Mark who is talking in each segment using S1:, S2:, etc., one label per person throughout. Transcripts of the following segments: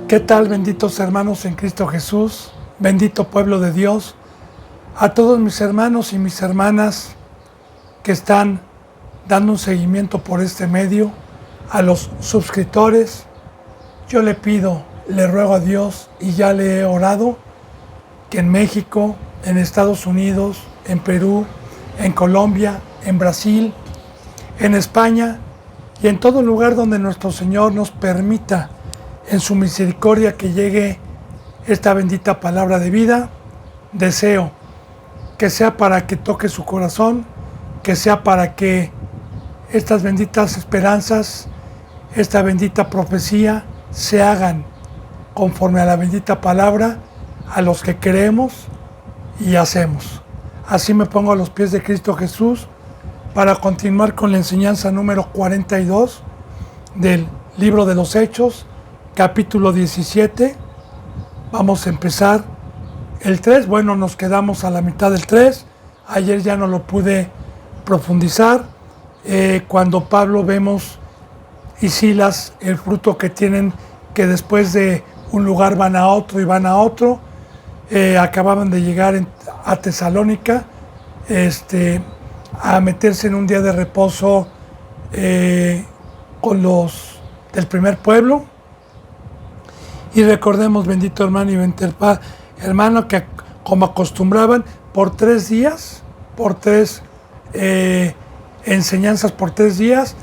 S1: ¿Qué tal, benditos hermanos en Cristo Jesús? Bendito pueblo de Dios. A todos mis hermanos y mis hermanas que están dando un seguimiento por este medio, a los suscriptores, yo le pido, le ruego a Dios y ya le he orado, que en México, en Estados Unidos, en Perú, en Colombia, en Brasil, en España y en todo lugar donde nuestro Señor nos permita en su misericordia que llegue esta bendita palabra de vida, deseo que sea para que toque su corazón, que sea para que estas benditas esperanzas, esta bendita profecía se hagan conforme a la bendita palabra a los que creemos y hacemos. Así me pongo a los pies de Cristo Jesús para continuar con la enseñanza número 42 del libro de los Hechos, capítulo 17. Vamos a empezar el 3. Bueno, nos quedamos a la mitad del 3. Ayer ya no lo pude profundizar. Cuando Pablo vemos y Silas el fruto que tienen, que después de un lugar van a otro y van a otro. Acababan de llegar a Tesalónica a meterse en un día de reposo con los del primer pueblo. Y recordemos, bendito hermano y bendito hermano, que como acostumbraban, por 3 días, por 3 enseñanzas por 3 días,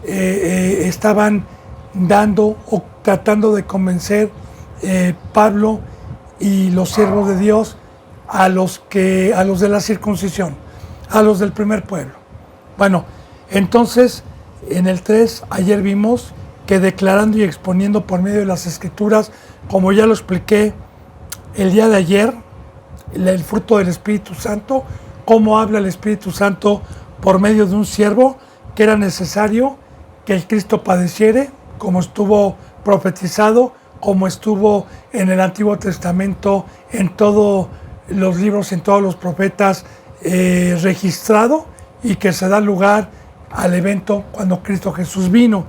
S1: estaban dando o tratando de convencer Pablo y los siervos de Dios a los de la circuncisión, a los del primer pueblo. Bueno, entonces en el 3 ayer vimos que declarando y exponiendo por medio de las Escrituras, como ya lo expliqué el día de ayer, el fruto del Espíritu Santo, cómo habla el Espíritu Santo por medio de un siervo, que era necesario que el Cristo padeciere, como estuvo profetizado, como estuvo en el Antiguo Testamento, en todos los libros, en todos los profetas registrado, y que se da lugar al evento cuando Cristo Jesús vino.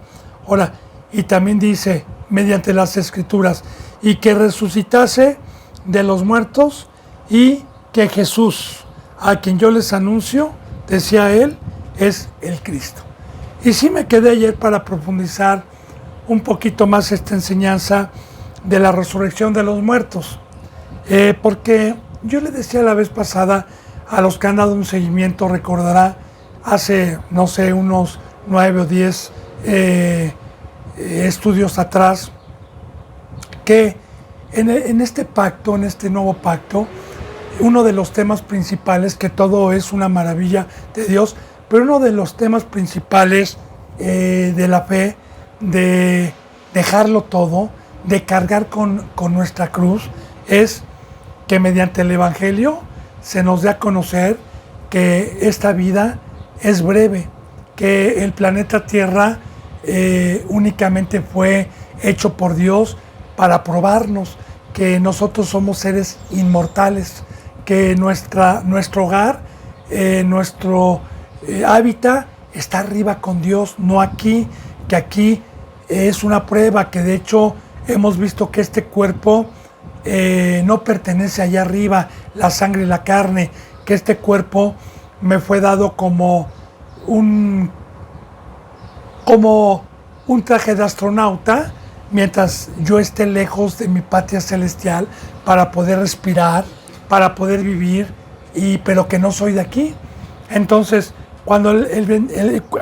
S1: Ahora, y también dice, mediante las Escrituras, y que resucitase de los muertos, y que Jesús, a quien yo les anuncio, decía él, es el Cristo. Y sí me quedé ayer para profundizar un poquito más esta enseñanza de la resurrección de los muertos, porque yo le decía la vez pasada, a los que han dado un seguimiento, recordará, hace, no sé, unos 9 o 10 estudios atrás, que en este pacto, en este nuevo pacto, uno de los temas principales, que todo es una maravilla de Dios, pero uno de los temas principales de la fe, de dejarlo todo, de cargar con nuestra cruz, es que mediante el Evangelio se nos dé a conocer que esta vida es breve, que el planeta Tierra únicamente fue hecho por Dios para probarnos, que nosotros somos seres inmortales, que nuestro hogar, nuestro hábitat está arriba con Dios, no aquí, que aquí es una prueba, que de hecho hemos visto que este cuerpo no pertenece allá arriba, la sangre y la carne, que este cuerpo me fue dado como un traje de astronauta, mientras yo esté lejos de mi patria celestial, para poder respirar, para poder vivir, pero que no soy de aquí. Entonces, cuando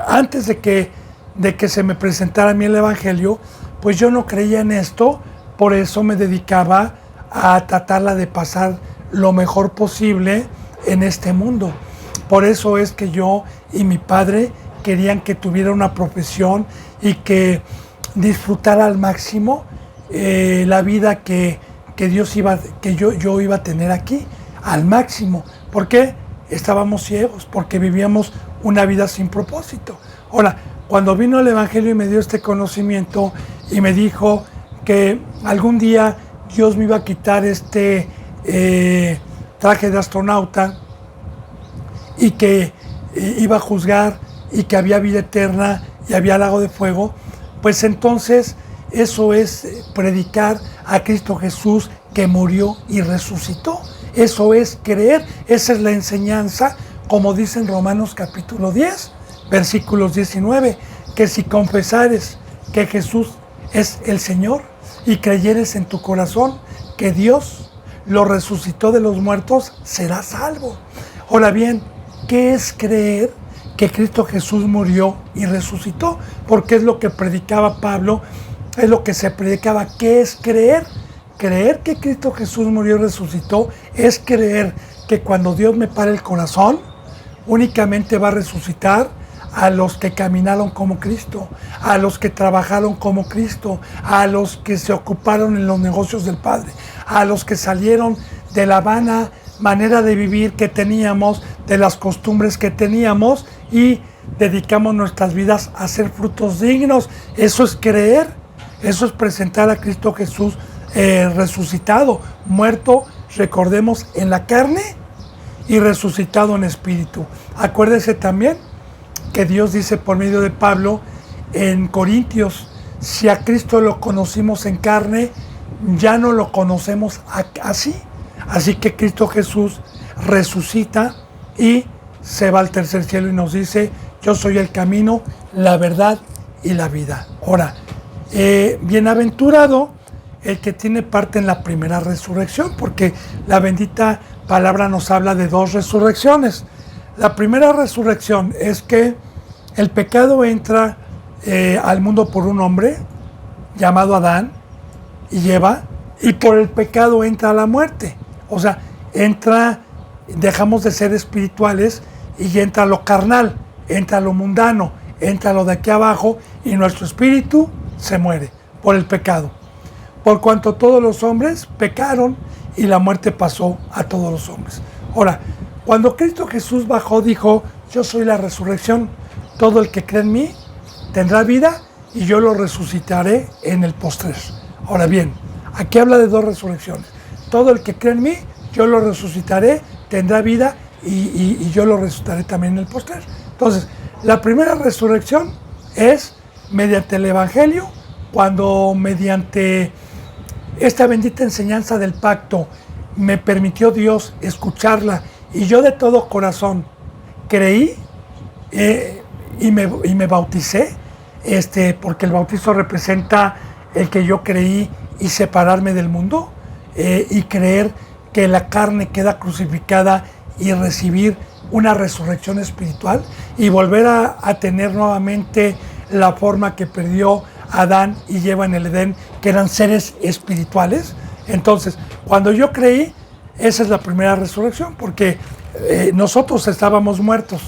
S1: antes de que se me presentara a mí el Evangelio, pues yo no creía en esto, por eso me dedicaba a tratarla de pasar lo mejor posible en este mundo. Por eso es que yo y mi padre querían que tuviera una profesión y que disfrutara al máximo la vida que yo iba a tener aquí, al máximo. ¿Por qué? Estábamos ciegos, porque vivíamos una vida sin propósito. Ahora, cuando vino el Evangelio y me dio este conocimiento y me dijo que algún día Dios me iba a quitar este traje de astronauta y que iba a juzgar y que había vida eterna y había lago de fuego, pues entonces eso es predicar a Cristo Jesús que murió y resucitó. Eso es creer, esa es la enseñanza, como dice en Romanos capítulo 10, versículos 19, que si confesares que Jesús es el Señor y creyeres en tu corazón que Dios lo resucitó de los muertos, serás salvo. Ahora bien, ¿qué es creer que Cristo Jesús murió y resucitó? Porque es lo que predicaba Pablo, es lo que se predicaba. ¿Qué es creer? Creer que Cristo Jesús murió y resucitó es creer que cuando Dios me para el corazón, únicamente va a resucitar a los que caminaron como Cristo, a los que trabajaron como Cristo, a los que se ocuparon en los negocios del Padre, a los que salieron de la vana manera de vivir que teníamos, de las costumbres que teníamos y dedicamos nuestras vidas a hacer frutos dignos. Eso es creer, eso es presentar a Cristo Jesús resucitado, muerto, recordemos, en la carne y resucitado en espíritu. Acuérdese también que Dios dice por medio de Pablo en Corintios, si a Cristo lo conocimos en carne, ya no lo conocemos así. Así que Cristo Jesús resucita y se va al tercer cielo y nos dice, yo soy el camino, la verdad y la vida. Ahora, bienaventurado el que tiene parte en la primera resurrección, porque la bendita palabra nos habla de dos resurrecciones. La primera resurrección es que el pecado entra al mundo por un hombre llamado Adán y Eva, y por el pecado entra la muerte. O sea, dejamos de ser espirituales y entra lo carnal, entra lo mundano, entra lo de aquí abajo y nuestro espíritu se muere por el pecado. Por cuanto todos los hombres pecaron y la muerte pasó a todos los hombres. Ahora, cuando Cristo Jesús bajó, dijo, yo soy la resurrección, todo el que cree en mí tendrá vida y yo lo resucitaré en el postrer. Ahora bien, aquí habla de dos resurrecciones. Todo el que cree en mí, yo lo resucitaré, tendrá vida y yo lo resucitaré también en el postrer. Entonces, la primera resurrección es mediante el Evangelio, cuando mediante esta bendita enseñanza del pacto me permitió Dios escucharla y yo de todo corazón creí y me bauticé, porque el bautizo representa el que yo creí y separarme del mundo y creer que la carne queda crucificada y recibir una resurrección espiritual y volver a tener nuevamente la forma que perdió Adán y Eva en el Edén, que eran seres espirituales. Entonces, cuando yo creí, esa es la primera resurrección, porque nosotros estábamos muertos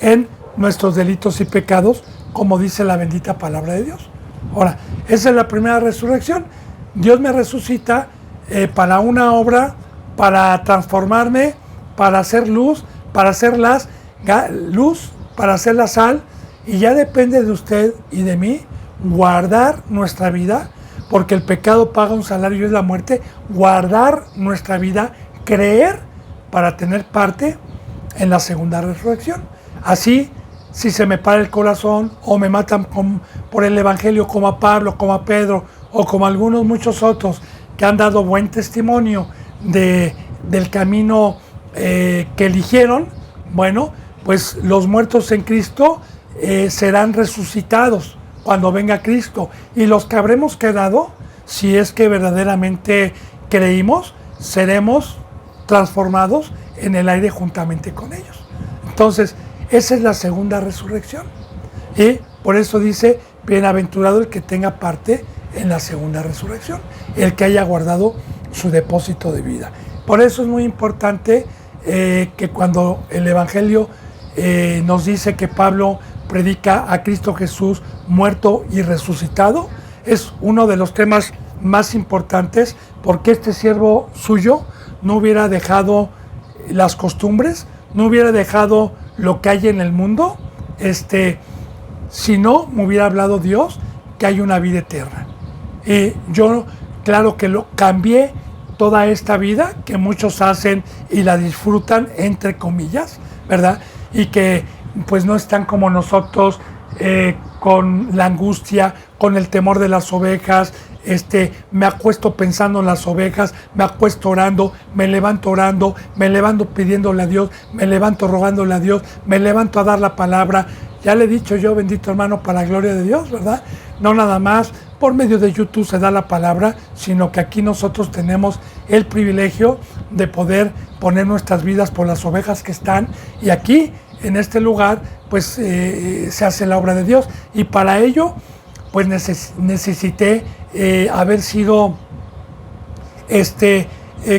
S1: en nuestros delitos y pecados, como dice la bendita palabra de Dios. Ahora, esa es la primera resurrección. Dios me resucita para una obra, para transformarme, para hacer luz, para hacer luz, para hacer la sal, y ya depende de usted y de mí guardar nuestra vida, porque el pecado paga un salario y es la muerte. Guardar nuestra vida, creer para tener parte en la segunda resurrección. Así, si se me para el corazón o me matan por el Evangelio, como a Pablo, como a Pedro o como a algunos muchos otros que han dado buen testimonio del camino que eligieron, bueno, pues los muertos en Cristo serán resucitados cuando venga Cristo, y los que habremos quedado, si es que verdaderamente creímos, seremos transformados en el aire juntamente con ellos. Entonces, esa es la segunda resurrección, y por eso dice, bienaventurado el que tenga parte en la segunda resurrección, el que haya guardado su depósito de vida. Por eso es muy importante que cuando el Evangelio nos dice que Pablo predica a Cristo Jesús muerto y resucitado, es uno de los temas más importantes, porque este siervo suyo no hubiera dejado las costumbres, no hubiera dejado lo que hay en el mundo, si no me hubiera hablado Dios que hay una vida eterna. Yo, claro que lo cambié toda esta vida que muchos hacen y la disfrutan, entre comillas, ¿verdad? Y que pues no están como nosotros con la angustia, con el temor de las ovejas. Me acuesto pensando en las ovejas, me acuesto orando, me levanto pidiéndole a Dios, me levanto rogándole a Dios, me levanto a dar la palabra. Ya le he dicho yo, bendito hermano, para la gloria de Dios, ¿verdad? No nada más por medio de YouTube se da la palabra, sino que aquí nosotros tenemos el privilegio de poder poner nuestras vidas por las ovejas que están, y aquí, en este lugar, pues se hace la obra de Dios. Y para ello, pues necesité haber sido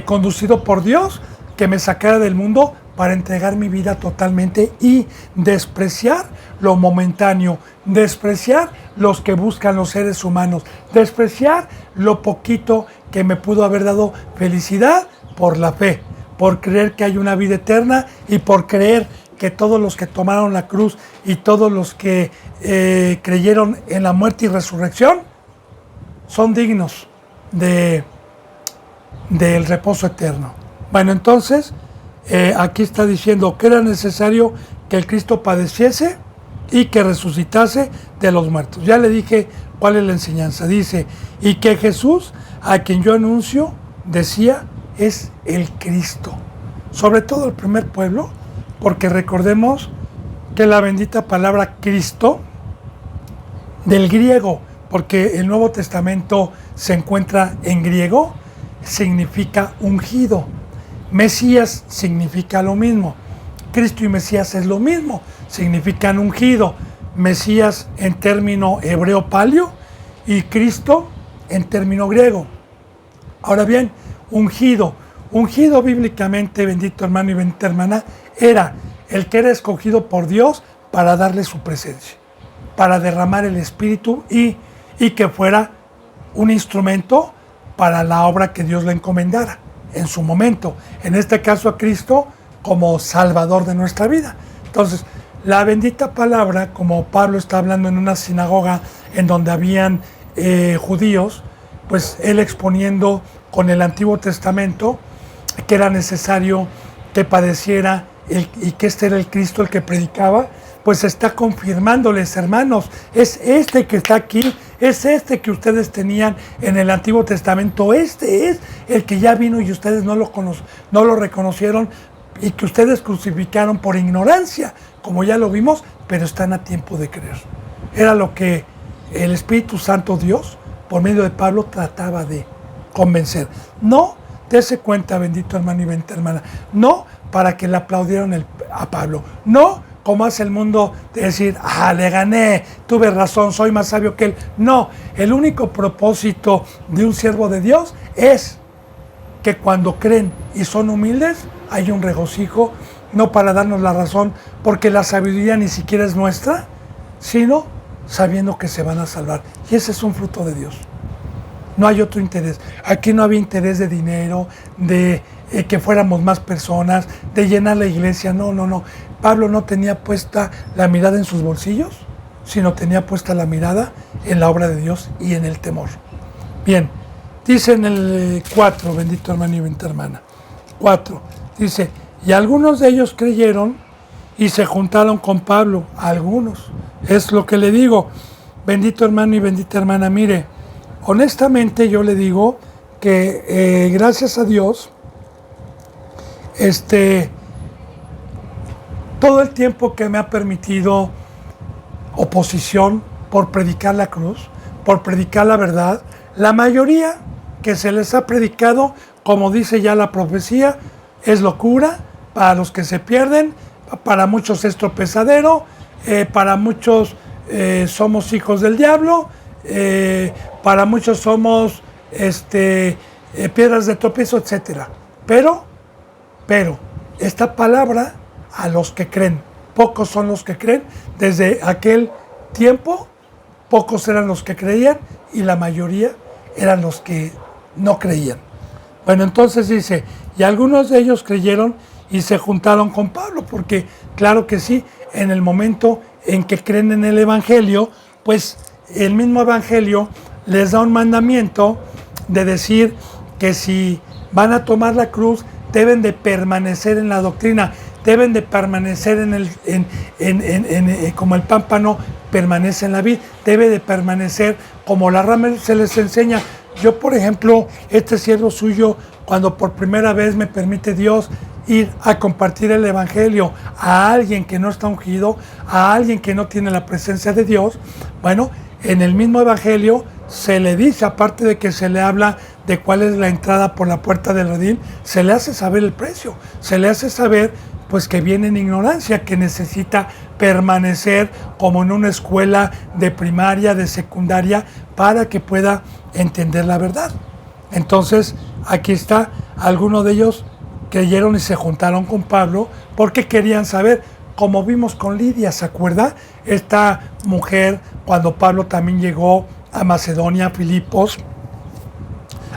S1: conducido por Dios, que me sacara del mundo para entregar mi vida totalmente y despreciar lo momentáneo, despreciar los que buscan los seres humanos, despreciar lo poquito que me pudo haber dado felicidad por la fe, por creer que hay una vida eterna y por creer que todos los que tomaron la cruz y todos los que creyeron en la muerte y resurrección son dignos del reposo eterno. Bueno, entonces aquí está diciendo que era necesario que el Cristo padeciese y que resucitase de los muertos. Ya le dije cuál es la enseñanza. Dice, y que Jesús, a quien yo anuncio, decía, es el Cristo. Sobre todo el primer pueblo, porque recordemos que la bendita palabra Cristo, del griego, porque el Nuevo Testamento se encuentra en griego, significa ungido. Mesías significa lo mismo. Cristo y Mesías es lo mismo, significan ungido. Mesías en término hebreo palio y Cristo en término griego. Ahora bien, ungido bíblicamente, bendito hermano y bendita hermana, era el que era escogido por Dios para darle su presencia, para derramar el Espíritu y que fuera un instrumento para la obra que Dios le encomendara en su momento, en este caso a Cristo como Salvador de nuestra vida. Entonces, la bendita palabra, como Pablo está hablando en una sinagoga en donde habían judíos, pues él exponiendo con el Antiguo Testamento que era necesario que padeciera y que este era el Cristo el que predicaba, pues está confirmándoles, hermanos, es este que está aquí, es este que ustedes tenían en el Antiguo Testamento, este es el que ya vino y ustedes no lo reconocieron y que ustedes crucificaron por ignorancia, como ya lo vimos, pero están a tiempo de creer. Era lo que el Espíritu Santo Dios, por medio de Pablo, trataba de convencer. No, dése cuenta, bendito hermano y bendita hermana, no para que le aplaudieran a Pablo, no como hace el mundo de decir, le gané, tuve razón, soy más sabio que él. No, el único propósito de un siervo de Dios es que cuando creen y son humildes, hay un regocijo, no para darnos la razón, porque la sabiduría ni siquiera es nuestra, sino sabiendo que se van a salvar. Y ese es un fruto de Dios. No hay otro interés. Aquí no había interés de dinero, de que fuéramos más personas, de llenar la iglesia. No. Pablo no tenía puesta la mirada en sus bolsillos, sino tenía puesta la mirada en la obra de Dios y en el temor. Bien, dice en el 4, bendito hermano y bendita hermana, 4, dice, y algunos de ellos creyeron y se juntaron con Pablo, algunos. Es lo que le digo, bendito hermano y bendita hermana, mire, honestamente yo le digo que gracias a Dios, todo el tiempo que me ha permitido oposición por predicar la cruz, por predicar la verdad, la mayoría que se les ha predicado, como dice ya la profecía, es locura para los que se pierden, para muchos es tropezadero, para muchos somos hijos del diablo, para muchos somos piedras de tropiezo, etc. Pero, esta palabra a los que creen, pocos son los que creen, desde aquel tiempo, pocos eran los que creían y la mayoría eran los que no creían. Bueno, entonces dice, y algunos de ellos creyeron y se juntaron con Pablo, porque claro que sí, en el momento en que creen en el Evangelio, pues el mismo Evangelio les da un mandamiento de decir que si van a tomar la cruz, deben de permanecer en la doctrina. deben de permanecer como el pámpano permanece en la vid, debe de permanecer como la rama. Se les enseña. Yo, por ejemplo, este siervo suyo, cuando por primera vez me permite Dios ir a compartir el evangelio a alguien que no está ungido, a alguien que no tiene la presencia de Dios, bueno, en el mismo evangelio se le dice, aparte de que se le habla de cuál es la entrada por la puerta del redil, se le hace saber el precio, se le hace saber pues que viene en ignorancia, que necesita permanecer como en una escuela de primaria, de secundaria, para que pueda entender la verdad. Entonces, aquí está, algunos de ellos creyeron y se juntaron con Pablo porque querían saber, como vimos con Lidia, ¿se acuerda? Esta mujer, cuando Pablo también llegó a Macedonia, a Filipos,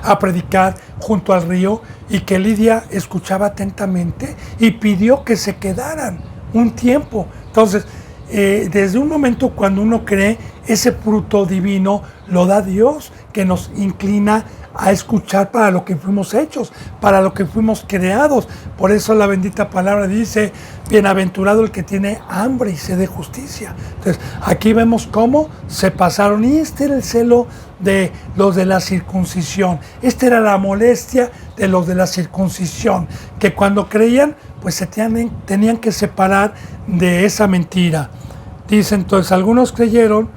S1: a predicar junto al río, y que Lidia escuchaba atentamente y pidió que se quedaran un tiempo. Entonces, desde un momento cuando uno cree, ese fruto divino lo da Dios, que nos inclina a escuchar para lo que fuimos hechos, para lo que fuimos creados. Por eso la bendita palabra dice, bienaventurado el que tiene hambre y sed de justicia. Entonces, aquí vemos cómo se pasaron, y este era el celo de los de la circuncisión. Esta era la molestia de los de la circuncisión, que cuando creían, pues se tenían que separar de esa mentira. Dice entonces, algunos creyeron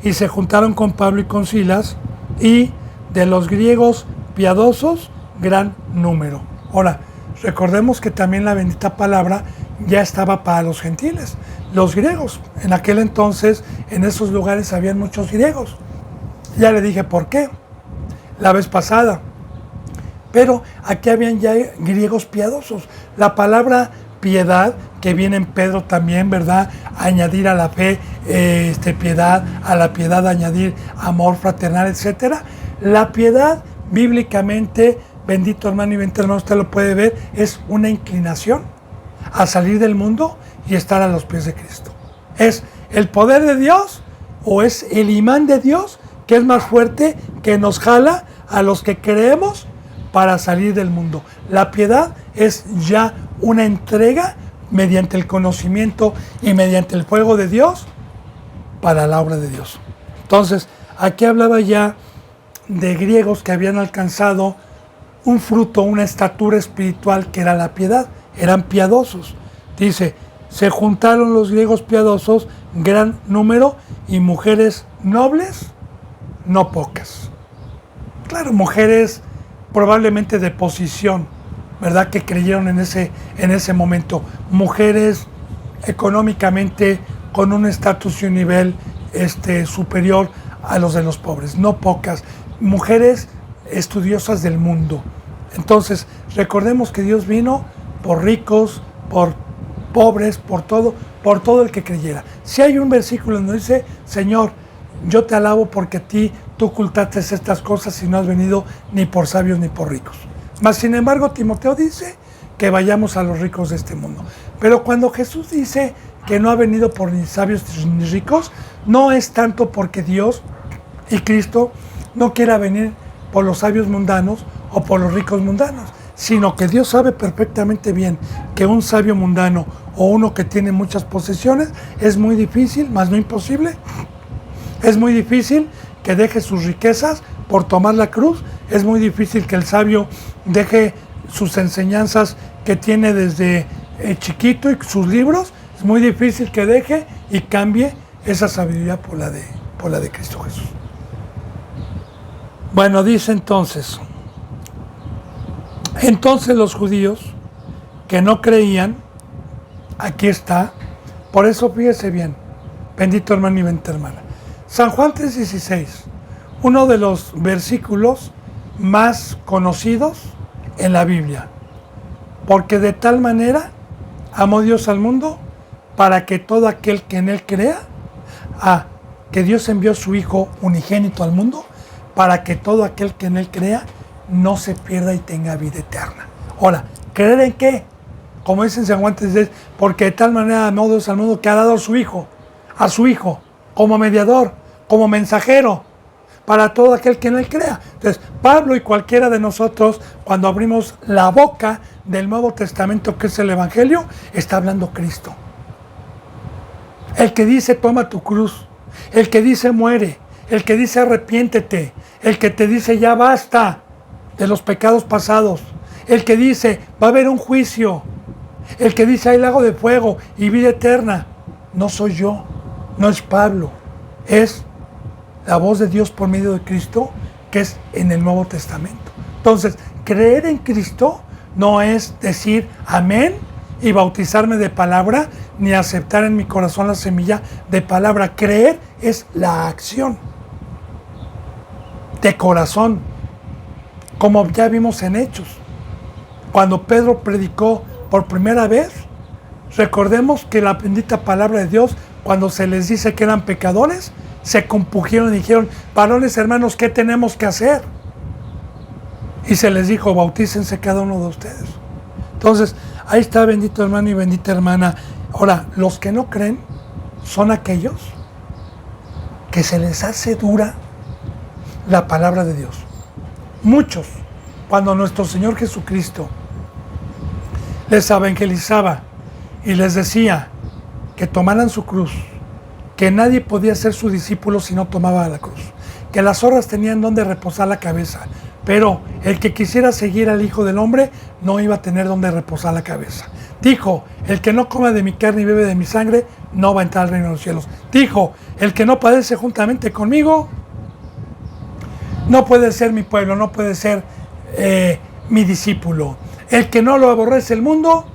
S1: y se juntaron con Pablo y con Silas, y de los griegos piadosos, gran número. Ahora, recordemos que también la bendita palabra ya estaba para los gentiles, los griegos. En aquel entonces, en esos lugares habían muchos griegos. Ya le dije por qué, la vez pasada. Pero aquí habían ya griegos piadosos. La palabra piedad, que viene en Pedro también, ¿verdad? Añadir a la fe piedad, a la piedad añadir amor fraternal, etcétera. La piedad, bíblicamente, bendito hermano y bendito hermano, usted lo puede ver, es una inclinación a salir del mundo y estar a los pies de Cristo. Es el poder de Dios, o es el imán de Dios, que es más fuerte, que nos jala a los que creemos para salir del mundo. La piedad es ya una entrega mediante el conocimiento y mediante el fuego de Dios para la obra de Dios. Entonces, aquí hablaba ya de griegos que habían alcanzado un fruto, una estatura espiritual que era la piedad, eran piadosos. Dice, se juntaron los griegos piadosos, gran número, y mujeres nobles, no pocas. Claro, mujeres probablemente de posición, ¿verdad? Que creyeron en ese momento. Mujeres económicamente con un estatus y un nivel superior a los de los pobres, no pocas. Mujeres estudiosas del mundo. Entonces, recordemos que Dios vino por ricos, por pobres, por todo el que creyera. Si hay un versículo donde dice, Señor, yo te alabo porque tú ocultaste estas cosas y no has venido ni por sabios ni por ricos. Mas, sin embargo, Timoteo dice que vayamos a los ricos de este mundo. Pero cuando Jesús dice que no ha venido por ni sabios ni ricos, no es tanto porque Dios y Cristo no quiera venir por los sabios mundanos o por los ricos mundanos, sino que Dios sabe perfectamente bien que un sabio mundano o uno que tiene muchas posesiones es muy difícil, más no imposible. Es muy difícil que deje sus riquezas por tomar la cruz. Es muy difícil que el sabio deje sus enseñanzas que tiene desde chiquito y sus libros. Es muy difícil que deje y cambie esa sabiduría por la de Cristo Jesús. Bueno, dice entonces los judíos que no creían, aquí está, por eso fíjese bien, bendito hermano y bendita hermana. San Juan 3:16, uno de los versículos más conocidos en la Biblia. Porque de tal manera amó Dios al mundo para que todo aquel que en él crea, que Dios envió su Hijo unigénito al mundo, para que todo aquel que en él crea no se pierda y tenga vida eterna. Ahora, ¿creer en qué? Como dice en San Juan 3:16, porque de tal manera amó Dios al mundo que ha dado a su Hijo, como mediador, como mensajero, para todo aquel que en él crea. Entonces, Pablo y cualquiera de nosotros, cuando abrimos la boca del Nuevo Testamento, que es el Evangelio, está hablando Cristo. El que dice toma tu cruz, el que dice muere, el que dice arrepiéntete, el que te dice ya basta de los pecados pasados, el que dice va a haber un juicio, el que dice hay lago de fuego y vida eterna, no soy yo, no es Pablo, es la voz de Dios por medio de Cristo, que es en el Nuevo Testamento. Entonces, creer en Cristo no es decir amén y bautizarme de palabra, ni aceptar en mi corazón la semilla de palabra. Creer es la acción de corazón, como ya vimos en Hechos. Cuando Pedro predicó por primera vez, recordemos que la bendita palabra de Dios, cuando se les dice que eran pecadores, se compugieron y dijeron, varones hermanos, ¿qué tenemos que hacer? Y se les dijo, bautícense cada uno de ustedes. Entonces, ahí está, bendito hermano y bendita hermana. Ahora, los que no creen son aquellos que se les hace dura la palabra de Dios. Muchos, cuando nuestro Señor Jesucristo les evangelizaba y les decía que tomaran su cruz, que nadie podía ser su discípulo si no tomaba la cruz, que las zorras tenían donde reposar la cabeza, pero el que quisiera seguir al Hijo del Hombre no iba a tener donde reposar la cabeza. Dijo, el que no coma de mi carne y bebe de mi sangre no va a entrar al reino de los cielos. Dijo, el que no padece juntamente conmigo no puede ser mi pueblo, no puede ser mi discípulo. El que no lo aborrece el mundo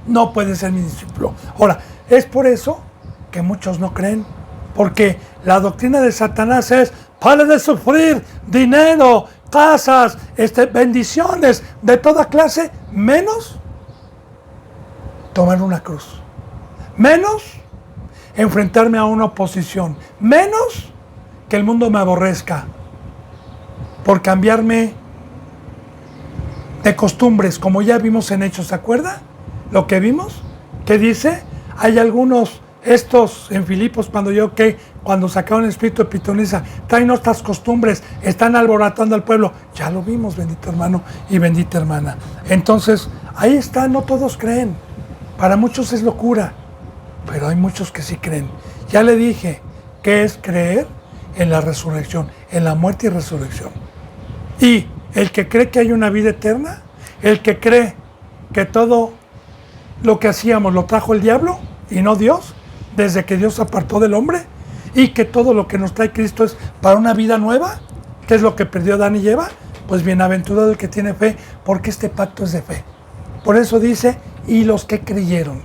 S1: no puede ser mi discípulo. Ahora, es por eso que muchos no creen, porque la doctrina de Satanás es para de sufrir dinero, casas, bendiciones de toda clase, menos tomar una cruz, menos enfrentarme a una oposición, menos que el mundo me aborrezca por cambiarme de costumbres, como ya vimos en Hechos. ¿Se acuerda lo que vimos? ¿Qué dice? Hay algunos, estos en Filipos, cuando sacaron el espíritu de pitoniza, traen otras costumbres, están alborotando al pueblo. Ya lo vimos, bendito hermano y bendita hermana. Entonces, ahí está, no todos creen. Para muchos es locura, pero hay muchos que sí creen. Ya le dije, ¿qué es creer? En la resurrección, en la muerte y resurrección. Y el que cree que hay una vida eterna, el que cree que todo lo que hacíamos lo trajo el diablo y no Dios, desde que Dios apartó del hombre, y que todo lo que nos trae Cristo es para una vida nueva, que es lo que perdió Adán y Eva, pues bienaventurado el que tiene fe, porque este pacto es de fe. Por eso dice, y los que creyeron.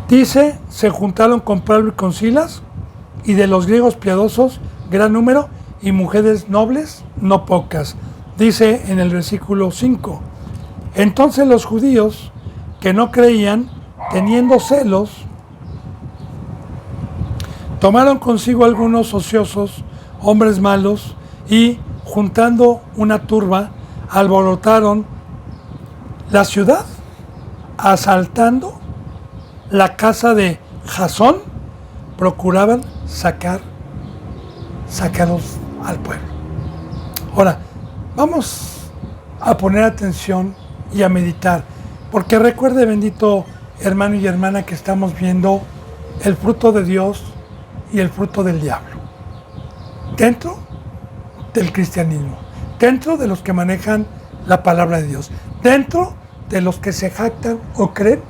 S1: Dice, se juntaron con Pablo y con Silas, y de los griegos piadosos, gran número, y mujeres nobles, no pocas. Dice en el versículo 5, entonces los judíos que no creían, teniendo celos, tomaron consigo algunos ociosos, hombres malos, y juntando una turba, alborotaron la ciudad, asaltando la casa de Jasón, procuraban sacarlos al pueblo. Ahora, vamos a poner atención y a meditar, porque recuerde, bendito hermano y hermana, que estamos viendo el fruto de Dios y el fruto del diablo dentro del cristianismo, dentro de los que manejan la palabra de Dios, dentro de los que se jactan o creen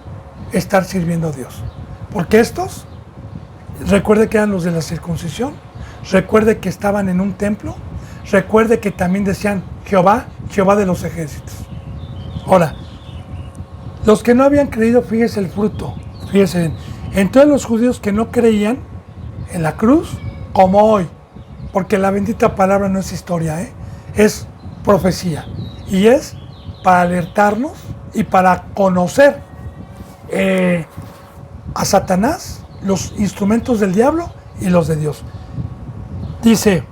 S1: estar sirviendo a Dios. Porque estos, recuerde que eran los de la circuncisión, recuerde que estaban en un templo, recuerde que también decían Jehová, Jehová de los ejércitos. Ahora, los que no habían creído, fíjese el fruto, fíjese bien. Entonces los judíos que no creían en la cruz, como hoy, porque la bendita palabra no es historia, es profecía, y es para alertarnos y para conocer a Satanás, los instrumentos del diablo y los de Dios. Dice,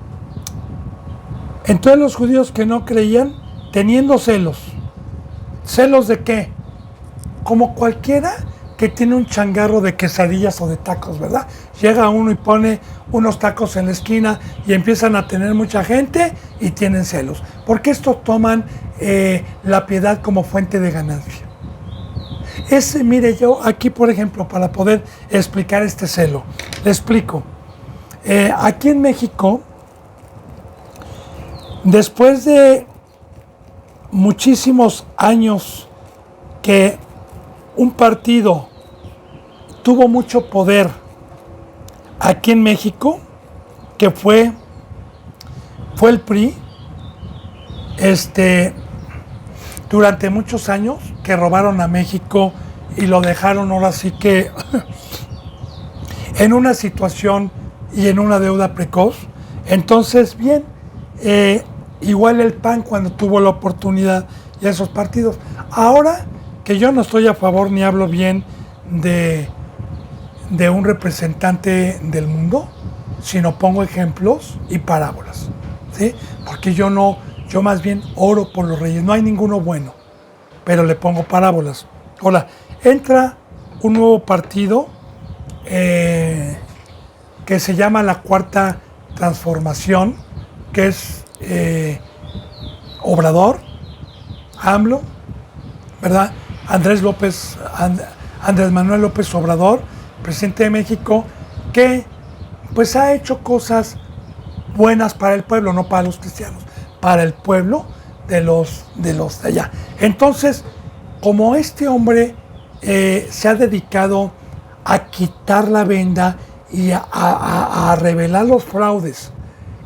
S1: entonces los judíos que no creían, teniendo celos. ¿Celos de qué? Como cualquiera que tiene un changarro de quesadillas o de tacos, ¿verdad? Llega uno y pone unos tacos en la esquina y empiezan a tener mucha gente y tienen celos. Porque estos toman la piedad como fuente de ganancia. Mire, yo aquí, por ejemplo, para poder explicar este celo, le explico. Aquí en México, después de muchísimos años que un partido tuvo mucho poder aquí en México, que fue el PRI, durante muchos años, que robaron a México y lo dejaron ahora sí que en una situación y en una deuda precoz. Entonces, bien, igual el PAN cuando tuvo la oportunidad y esos partidos. Ahora que yo no estoy a favor ni hablo bien de un representante del mundo, sino pongo ejemplos y parábolas, ¿sí? Porque yo más bien oro por los reyes, no hay ninguno bueno, pero le pongo parábolas. Hola, entra un nuevo partido que se llama la Cuarta Transformación, que es Obrador, AMLO, ¿verdad? Andrés Manuel López Obrador, presidente de México, que pues ha hecho cosas buenas para el pueblo, no para los cristianos, para el pueblo de los de allá. Entonces, como este hombre se ha dedicado a quitar la venda y a revelar los fraudes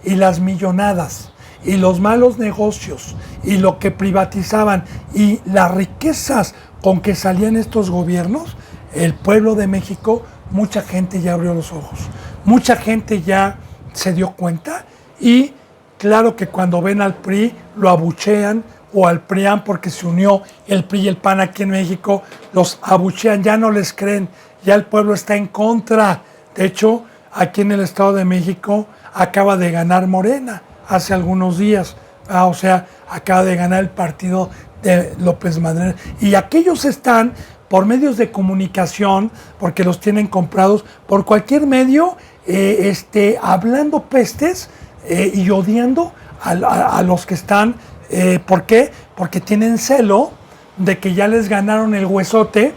S1: y las millonadas y los malos negocios y lo que privatizaban y las riquezas con que salían estos gobiernos, el pueblo de México, mucha gente ya abrió los ojos, mucha gente ya se dio cuenta y claro que cuando ven al PRI lo abuchean o al PRIAN porque se unió el PRI y el PAN aquí en México, los abuchean, ya no les creen, ya el pueblo está en contra. De hecho, aquí en el Estado de México acaba de ganar Morena hace algunos días, o sea, acaba de ganar el partido de López Madero. Y aquellos están por medios de comunicación, porque los tienen comprados por cualquier medio, hablando pestes y odiando a los que están. ¿Por qué? Porque tienen celo de que ya les ganaron el huesote,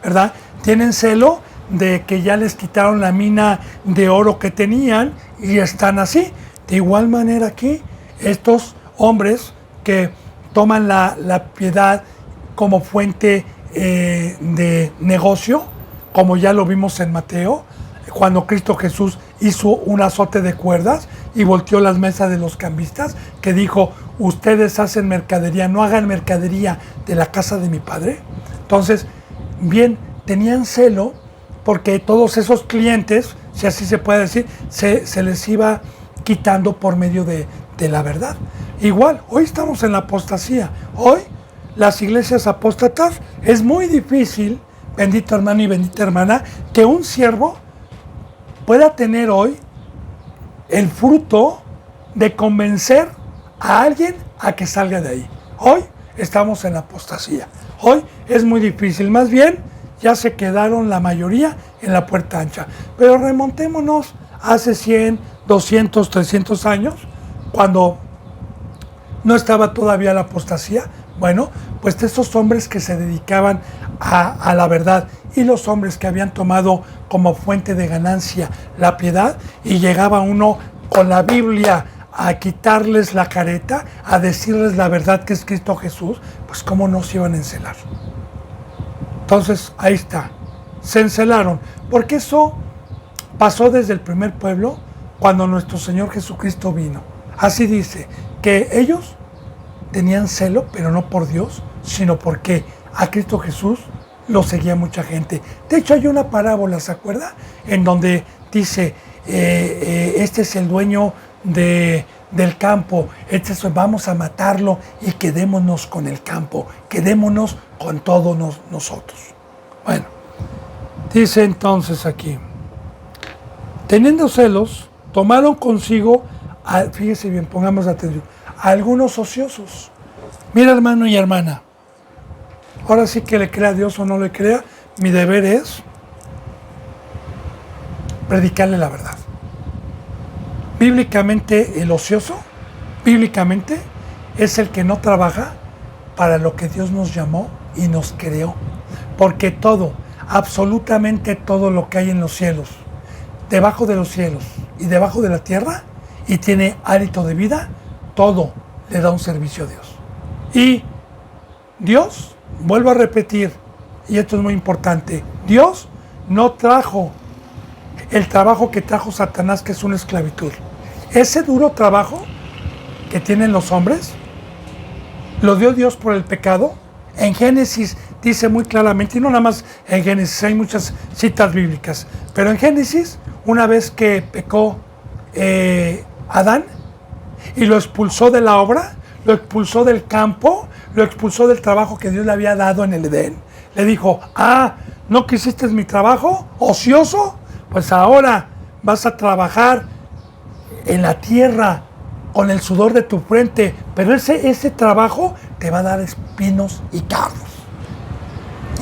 S1: ¿verdad? Tienen celo de que ya les quitaron la mina de oro que tenían y están así. De igual manera aquí, estos hombres que toman la piedad como fuente de negocio, como ya lo vimos en Mateo, cuando Cristo Jesús hizo un azote de cuerdas y volteó las mesas de los cambistas, que dijo, ustedes hacen mercadería, no hagan mercadería de la casa de mi padre. Entonces, bien, tenían celo porque todos esos clientes, si así se puede decir, se les iba quitando por medio de la verdad. Igual, hoy estamos en la apostasía. Hoy, las iglesias apóstatas, es muy difícil, bendito hermano y bendita hermana, que un siervo pueda tener hoy el fruto de convencer a alguien a que salga de ahí. Hoy estamos en la apostasía. Hoy es muy difícil. Más bien, ya se quedaron la mayoría en la puerta ancha. Pero remontémonos hace 100, 200, 300 años, cuando no estaba todavía la apostasía. Bueno, pues estos hombres que se dedicaban a la verdad y los hombres que habían tomado como fuente de ganancia la piedad y llegaba uno con la Biblia a quitarles la careta, a decirles la verdad que es Cristo Jesús, pues cómo no se iban a encelar. Entonces ahí está, se encelaron, porque eso pasó desde el primer pueblo cuando nuestro Señor Jesucristo vino. Así dice, que ellos tenían celo, pero no por Dios, sino porque a Cristo Jesús lo seguía mucha gente. De hecho, hay una parábola, ¿se acuerda? En donde dice, este es el dueño del campo, vamos a matarlo y quedémonos con el campo, quedémonos con todos nosotros. Bueno, dice entonces aquí, teniendo celos, tomaron consigo, fíjese bien, pongamos atención, a algunos ociosos. Mira, hermano y hermana, ahora sí que le crea a Dios o no le crea, mi deber es predicarle la verdad. Bíblicamente, el ocioso, bíblicamente, es el que no trabaja para lo que Dios nos llamó y nos creó. Porque todo, absolutamente todo lo que hay en los cielos, debajo de los cielos y debajo de la tierra, y tiene hálito de vida, todo le da un servicio a Dios. Y Dios, vuelvo a repetir, y esto es muy importante, Dios no trajo el trabajo que trajo Satanás, que es una esclavitud. Ese duro trabajo que tienen los hombres, lo dio Dios por el pecado. En Génesis dice muy claramente, y no nada más en Génesis, hay muchas citas bíblicas, pero en Génesis, una vez que pecó Adán y lo expulsó de la obra, lo expulsó del campo, lo expulsó del trabajo que Dios le había dado en el Edén. Le dijo, ¿no quisiste mi trabajo ocioso? Pues ahora vas a trabajar en la tierra con el sudor de tu frente, pero ese trabajo te va a dar espinos y cardos.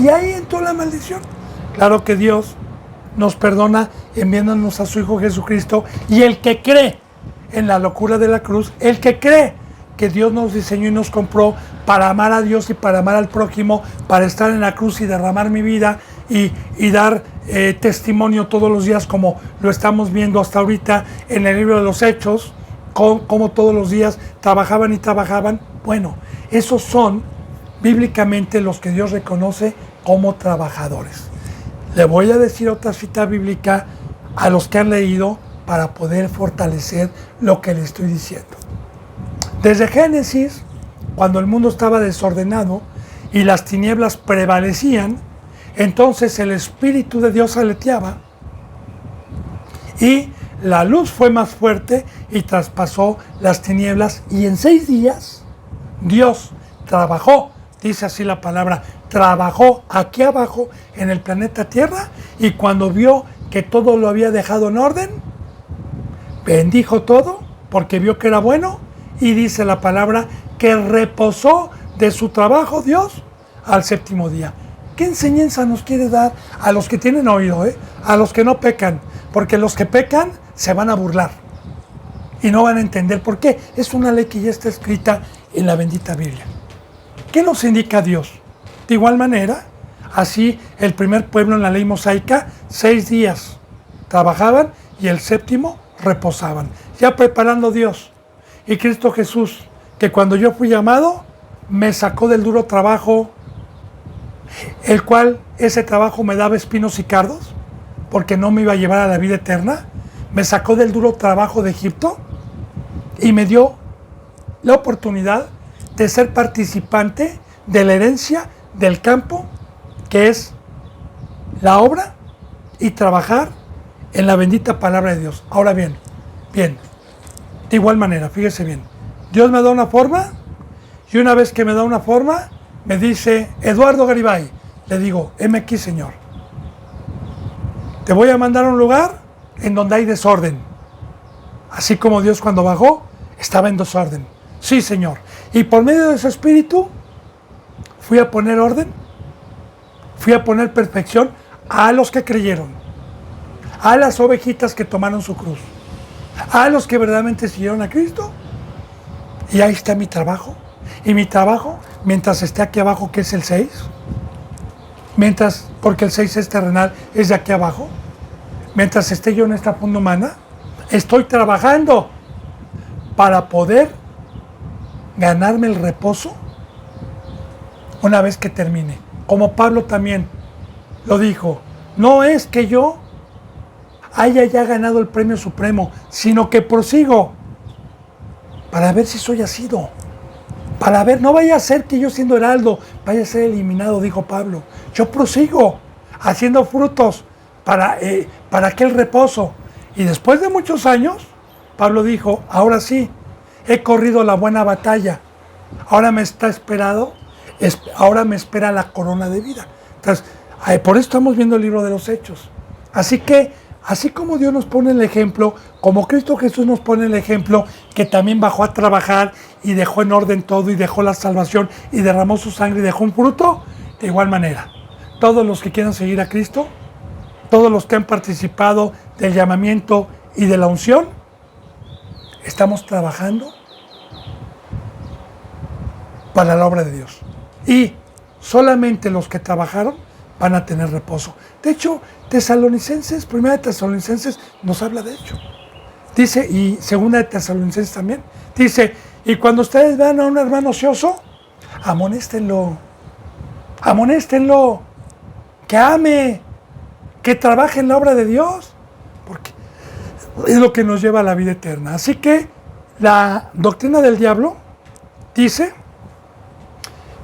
S1: Y ahí entró la maldición. Claro que Dios nos perdona enviándonos a su Hijo Jesucristo, y el que cree en la locura de la cruz, el que cree que Dios nos diseñó y nos compró para amar a Dios y para amar al prójimo, para estar en la cruz y derramar mi vida y dar testimonio todos los días, como lo estamos viendo hasta ahorita en el libro de los Hechos, como todos los días trabajaban y trabajaban. Bueno, esos son bíblicamente los que Dios reconoce como trabajadores. Le voy a decir otra cita bíblica a los que han leído para poder fortalecer lo que les estoy diciendo. Desde Génesis, cuando el mundo estaba desordenado y las tinieblas prevalecían, entonces el Espíritu de Dios aleteaba y la luz fue más fuerte y traspasó las tinieblas, y en 6 días Dios trabajó, dice así la palabra, trabajó aquí abajo en el planeta Tierra, y cuando vio que todo lo había dejado en orden, bendijo todo porque vio que era bueno, y dice la palabra que reposó de su trabajo Dios al 7º día. ¿Qué enseñanza nos quiere dar a los que tienen oído, a los que no pecan? Porque los que pecan se van a burlar y no van a entender por qué. Es una ley que ya está escrita en la bendita Biblia. ¿Qué nos indica Dios? De igual manera, así el primer pueblo en la ley mosaica, 6 días trabajaban y el 7º reposaban, ya preparando Dios. Y Cristo Jesús, que cuando yo fui llamado, me sacó del duro trabajo, el cual ese trabajo me daba espinos y cardos, porque no me iba a llevar a la vida eterna. Me sacó del duro trabajo de Egipto y me dio la oportunidad de ser participante de la herencia del campo, que es la obra, y trabajar en la bendita palabra de Dios. Ahora bien, de igual manera, fíjese bien, Dios me da una forma, y una vez que me da una forma, me dice, Eduardo Garibay, le digo, heme aquí, Señor. Te voy a mandar a un lugar en donde hay desorden. Así como Dios cuando bajó, estaba en desorden. Sí, Señor. Y por medio de ese espíritu, fui a poner orden, fui a poner perfección a los que creyeron, a las ovejitas que tomaron su cruz, a los que verdaderamente siguieron a Cristo. Y ahí está mi trabajo. Y mi trabajo, mientras esté aquí abajo, que es el 6, porque el 6 es terrenal, es de aquí abajo, mientras esté yo en esta funda humana, estoy trabajando para poder ganarme el reposo una vez que termine. Como Pablo también lo dijo, no es que yo haya ya ganado el premio supremo, sino que prosigo para ver si soy asido. Para ver, no vaya a ser que yo siendo heraldo vaya a ser eliminado, dijo Pablo. Yo prosigo haciendo frutos para aquel reposo. Y después de muchos años, Pablo dijo, ahora sí, he corrido la buena batalla. Ahora me espera la corona de vida. Entonces, por eso estamos viendo el libro de los Hechos. Así que, así como Dios nos pone el ejemplo, como Cristo Jesús nos pone el ejemplo, que también bajó a trabajar y dejó en orden todo y dejó la salvación y derramó su sangre y dejó un fruto, de igual manera, todos los que quieran seguir a Cristo, todos los que han participado del llamamiento y de la unción, estamos trabajando para la obra de Dios. Y solamente los que trabajaron van a tener reposo. De hecho, Tesalonicenses, primera de Tesalonicenses nos habla de ello. Dice, y segunda de Tesalonicenses también, dice, y cuando ustedes vean a un hermano ocioso, amonéstenlo, que ame, que trabaje en la obra de Dios, porque es lo que nos lleva a la vida eterna. Así que la doctrina del diablo dice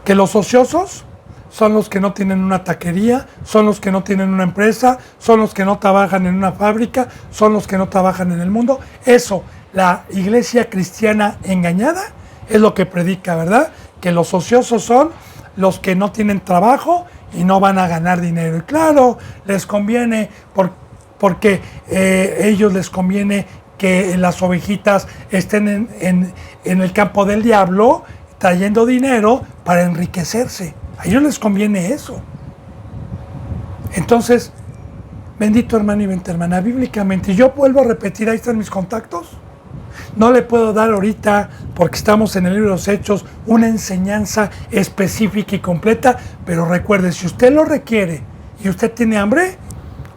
S1: que los ociosos son los que no tienen una taquería, son los que no tienen una empresa, son los que no trabajan en una fábrica, son los que no trabajan en el mundo. Eso, la iglesia cristiana engañada, es lo que predica, ¿verdad? Que los ociosos son los que no tienen trabajo y no van a ganar dinero. Y claro, les conviene porque ellos les conviene que las ovejitas estén en el campo del diablo trayendo dinero para enriquecerse. A ellos les conviene eso. Entonces, bendito hermano y bendita hermana, bíblicamente, yo vuelvo a repetir, ahí están mis contactos. No le puedo dar ahorita, porque estamos en el libro de los Hechos, una enseñanza específica y completa, pero recuerde, si usted lo requiere y usted tiene hambre,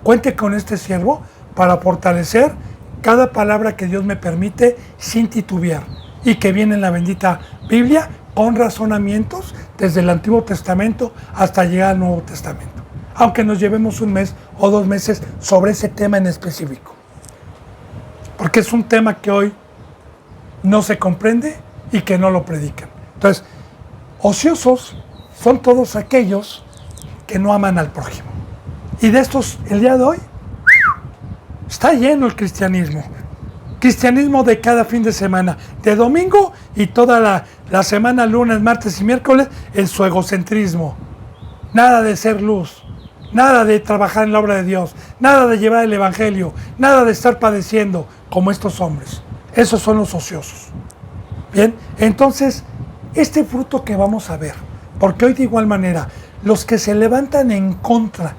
S1: cuente con este siervo para fortalecer cada palabra que Dios me permite sin titubear y que viene en la bendita Biblia con razonamientos desde el Antiguo Testamento hasta llegar al Nuevo Testamento, aunque nos llevemos un mes o 2 meses sobre ese tema en específico, porque es un tema que hoy no se comprende y que no lo predican. Entonces, ociosos son todos aquellos que no aman al prójimo, y de estos el día de hoy está lleno el cristianismo de cada fin de semana, de domingo y toda la semana, lunes, martes y miércoles, en su egocentrismo. Nada de ser luz, nada de trabajar en la obra de Dios, nada de llevar el evangelio, nada de estar padeciendo como estos hombres. Esos son los ociosos. Bien, entonces, este fruto que vamos a ver, porque hoy de igual manera, los que se levantan en contra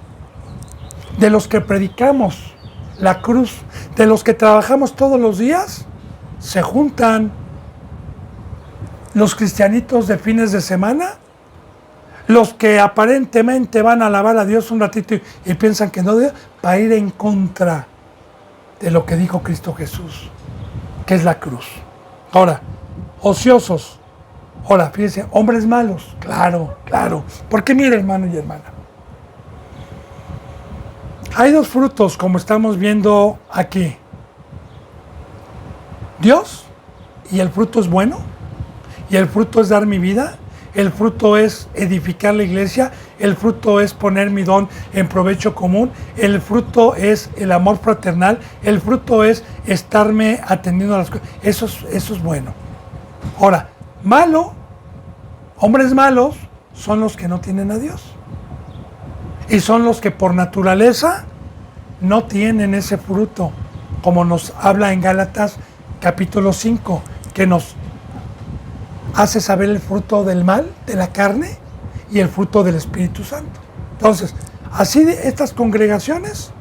S1: de los que predicamos la cruz, de los que trabajamos todos los días, se juntan los cristianitos de fines de semana, los que aparentemente van a alabar a Dios un ratito y piensan que no debe, para ir en contra de lo que dijo Cristo Jesús, que es la cruz. Ahora, ociosos, ahora, fíjense, hombres malos, claro, porque mire, hermano y hermana, hay 2 frutos, como estamos viendo aquí. Dios, y el fruto es bueno, y el fruto es dar mi vida, el fruto es edificar la iglesia, el fruto es poner mi don en provecho común, el fruto es el amor fraternal, el fruto es estarme atendiendo a las cosas. Eso es bueno. Ahora, hombres malos son los que no tienen a Dios. Y son los que por naturaleza no tienen ese fruto, como nos habla en Gálatas capítulo 5, que nos hace saber el fruto del mal, de la carne, y el fruto del Espíritu Santo. Entonces, así estas congregaciones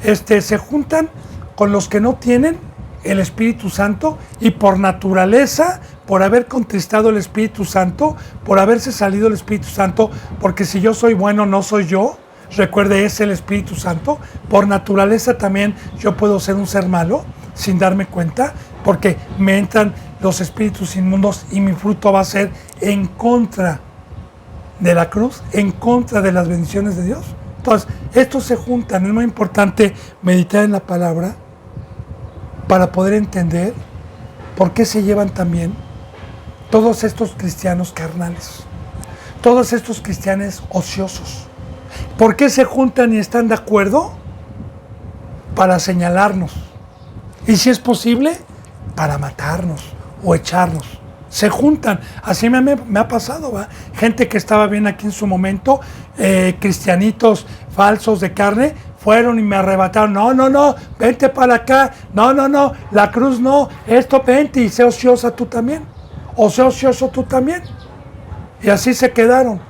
S1: se juntan con los que no tienen el Espíritu Santo, y por naturaleza, por haber contristado el Espíritu Santo, por haberse salido el Espíritu Santo, porque si yo soy bueno, no soy yo. Recuerde, es el Espíritu Santo. Por naturaleza también yo puedo ser un ser malo sin darme cuenta, porque me entran los espíritus inmundos y mi fruto va a ser en contra de la cruz, en contra de las bendiciones de Dios. Entonces, estos se juntan. Es muy importante meditar en la palabra para poder entender por qué se llevan también todos estos cristianos carnales, todos estos cristianos ociosos. ¿Por qué se juntan y están de acuerdo? Para señalarnos. Y si es posible, para matarnos o echarnos. Se juntan. Así me ha pasado, ¿va? Gente que estaba bien aquí en su momento, cristianitos falsos de carne, fueron y me arrebataron. No, vente para acá. No, la cruz no. Esto, vente y sé ociosa tú también. O sé ocioso tú también. Y así se quedaron.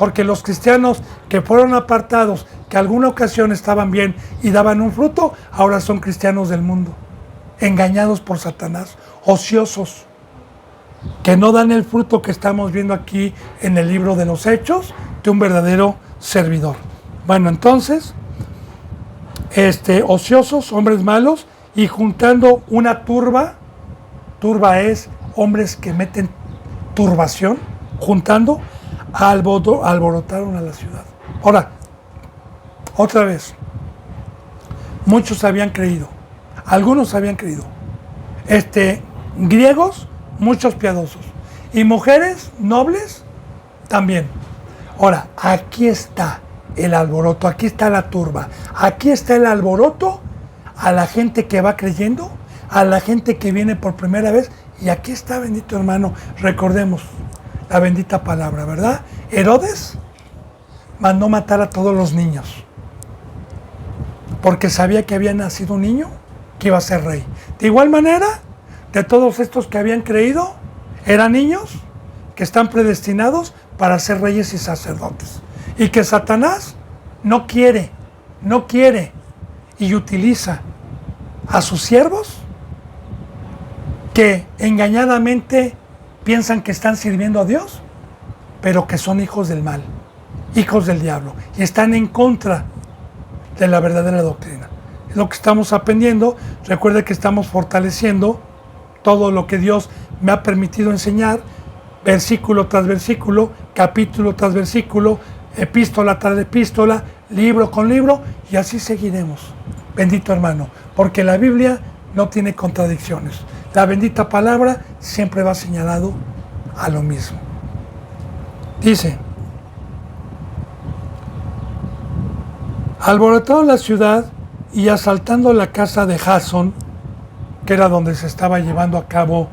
S1: Porque los cristianos que fueron apartados, que alguna ocasión estaban bien y daban un fruto, ahora son cristianos del mundo, engañados por Satanás, ociosos, que no dan el fruto que estamos viendo aquí en el libro de los Hechos de un verdadero servidor. Bueno, entonces, ociosos, hombres malos, y juntando una turba es hombres que meten turbación, juntando, alborotaron a la ciudad. Ahora, otra vez, muchos habían creído, algunos habían creído, griegos, muchos piadosos, y mujeres nobles también. Ahora, aquí está el alboroto, aquí está la turba, aquí está el alboroto a la gente que va creyendo, a la gente que viene por primera vez, y aquí está, bendito hermano, recordemos la bendita palabra, ¿verdad? Herodes mandó matar a todos los niños, porque sabía que había nacido un niño que iba a ser rey. De igual manera, de todos estos que habían creído, eran niños que están predestinados para ser reyes y sacerdotes. Y que Satanás no quiere, y utiliza a sus siervos que engañadamente piensan que están sirviendo a Dios, pero que son hijos del mal, hijos del diablo, y están en contra de la verdadera doctrina. Es lo que estamos aprendiendo. Recuerde que estamos fortaleciendo todo lo que Dios me ha permitido enseñar, versículo tras versículo, capítulo tras versículo, epístola tras epístola, libro con libro, y así seguiremos, bendito hermano, porque la Biblia no tiene contradicciones. La bendita palabra siempre va señalado a lo mismo. Dice: alborotaron la ciudad y asaltando la casa de Jasón, que era donde se estaba llevando a cabo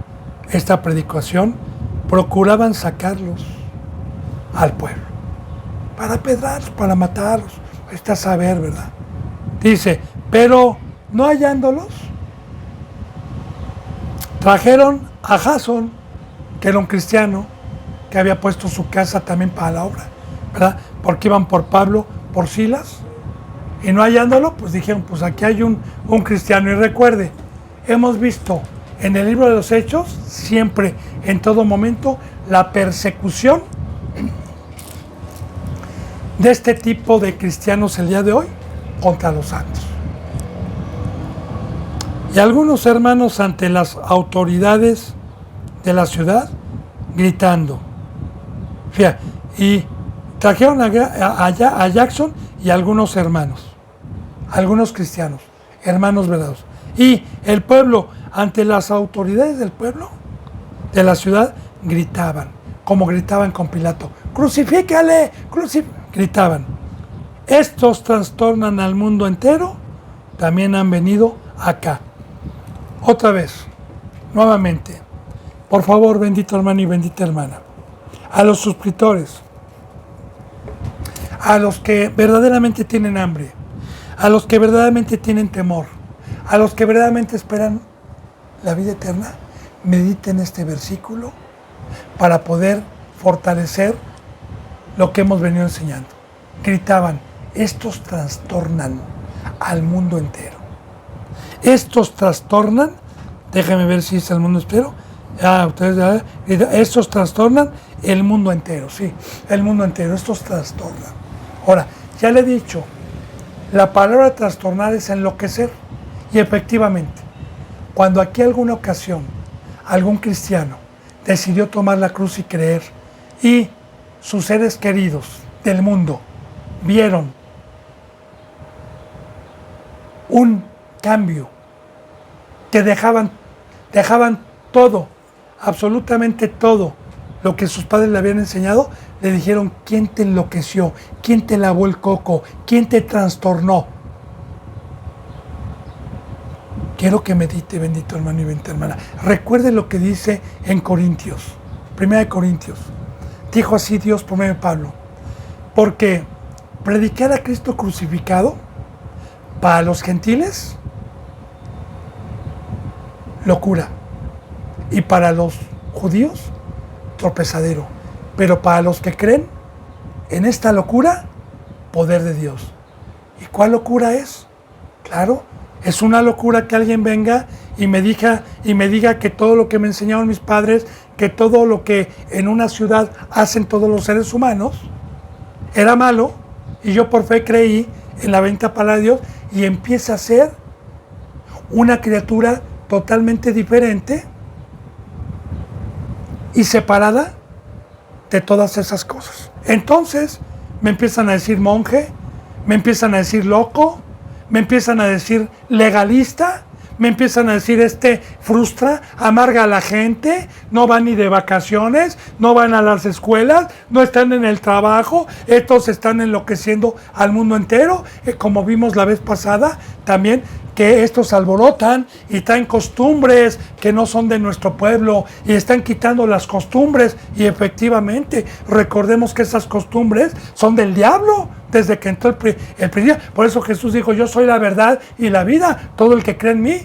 S1: esta predicación, procuraban sacarlos al pueblo, para pedrarlos, para matarlos. Está a saber, ¿verdad? Dice, pero no hallándolos, trajeron a Jasón, que era un cristiano, que había puesto su casa también para la obra, ¿verdad? Porque iban por Pablo, por Silas, y no hallándolo, pues dijeron, pues aquí hay un cristiano. Y recuerde, hemos visto en el libro de los Hechos, siempre, en todo momento, la persecución de este tipo de cristianos el día de hoy contra los santos. Y algunos hermanos ante las autoridades de la ciudad gritando. Fíjate, y trajeron a Jackson y algunos hermanos, algunos cristianos, hermanos verdaderos. Y el pueblo, ante las autoridades del pueblo, de la ciudad, gritaban, como gritaban con Pilato: ¡crucifícale! Gritaban. Estos trastornan al mundo entero, también han venido acá. Otra vez, nuevamente, por favor, bendito hermano y bendita hermana, a los suscriptores, a los que verdaderamente tienen hambre, a los que verdaderamente tienen temor, a los que verdaderamente esperan la vida eterna, mediten este versículo para poder fortalecer lo que hemos venido enseñando. Gritaban: estos trastornan al mundo entero. Estos trastornan, déjame ver si es el mundo entero. Estos trastornan el mundo entero, sí, el mundo entero, estos trastornan. Ahora, ya le he dicho, la palabra trastornar es enloquecer. Y efectivamente, cuando aquí alguna ocasión algún cristiano decidió tomar la cruz y creer, y sus seres queridos del mundo vieron un cambio, que dejaban todo, absolutamente todo lo que sus padres le habían enseñado, le dijeron: ¿quién te enloqueció? ¿Quién te lavó el coco? ¿Quién te trastornó? Quiero que medite, bendito hermano y bendita hermana. Recuerde lo que dice en Corintios, 1 Corintios. Dijo así Dios por medio de Pablo: porque predicar a Cristo crucificado para los gentiles, locura, y para los judíos, tropezadero, pero para los que creen, en esta locura, poder de Dios. ¿Y cuál locura es? Claro, es una locura que alguien venga y me diga que todo lo que me enseñaron mis padres, que todo lo que en una ciudad hacen todos los seres humanos, era malo, y yo por fe creí en la bendita palabra de Dios, y empieza a ser una criatura totalmente diferente y separada de todas esas cosas. Entonces me empiezan a decir monje, me empiezan a decir loco, me empiezan a decir legalista, me empiezan a decir frustra, amarga a la gente, no van ni de vacaciones, no van a las escuelas, no están en el trabajo, estos están enloqueciendo al mundo entero, como vimos la vez pasada también, que estos alborotan y traen costumbres que no son de nuestro pueblo y están quitando las costumbres, y efectivamente recordemos que esas costumbres son del diablo desde que entró el principio. Por eso Jesús dijo: yo soy la verdad y la vida, todo el que cree en mí,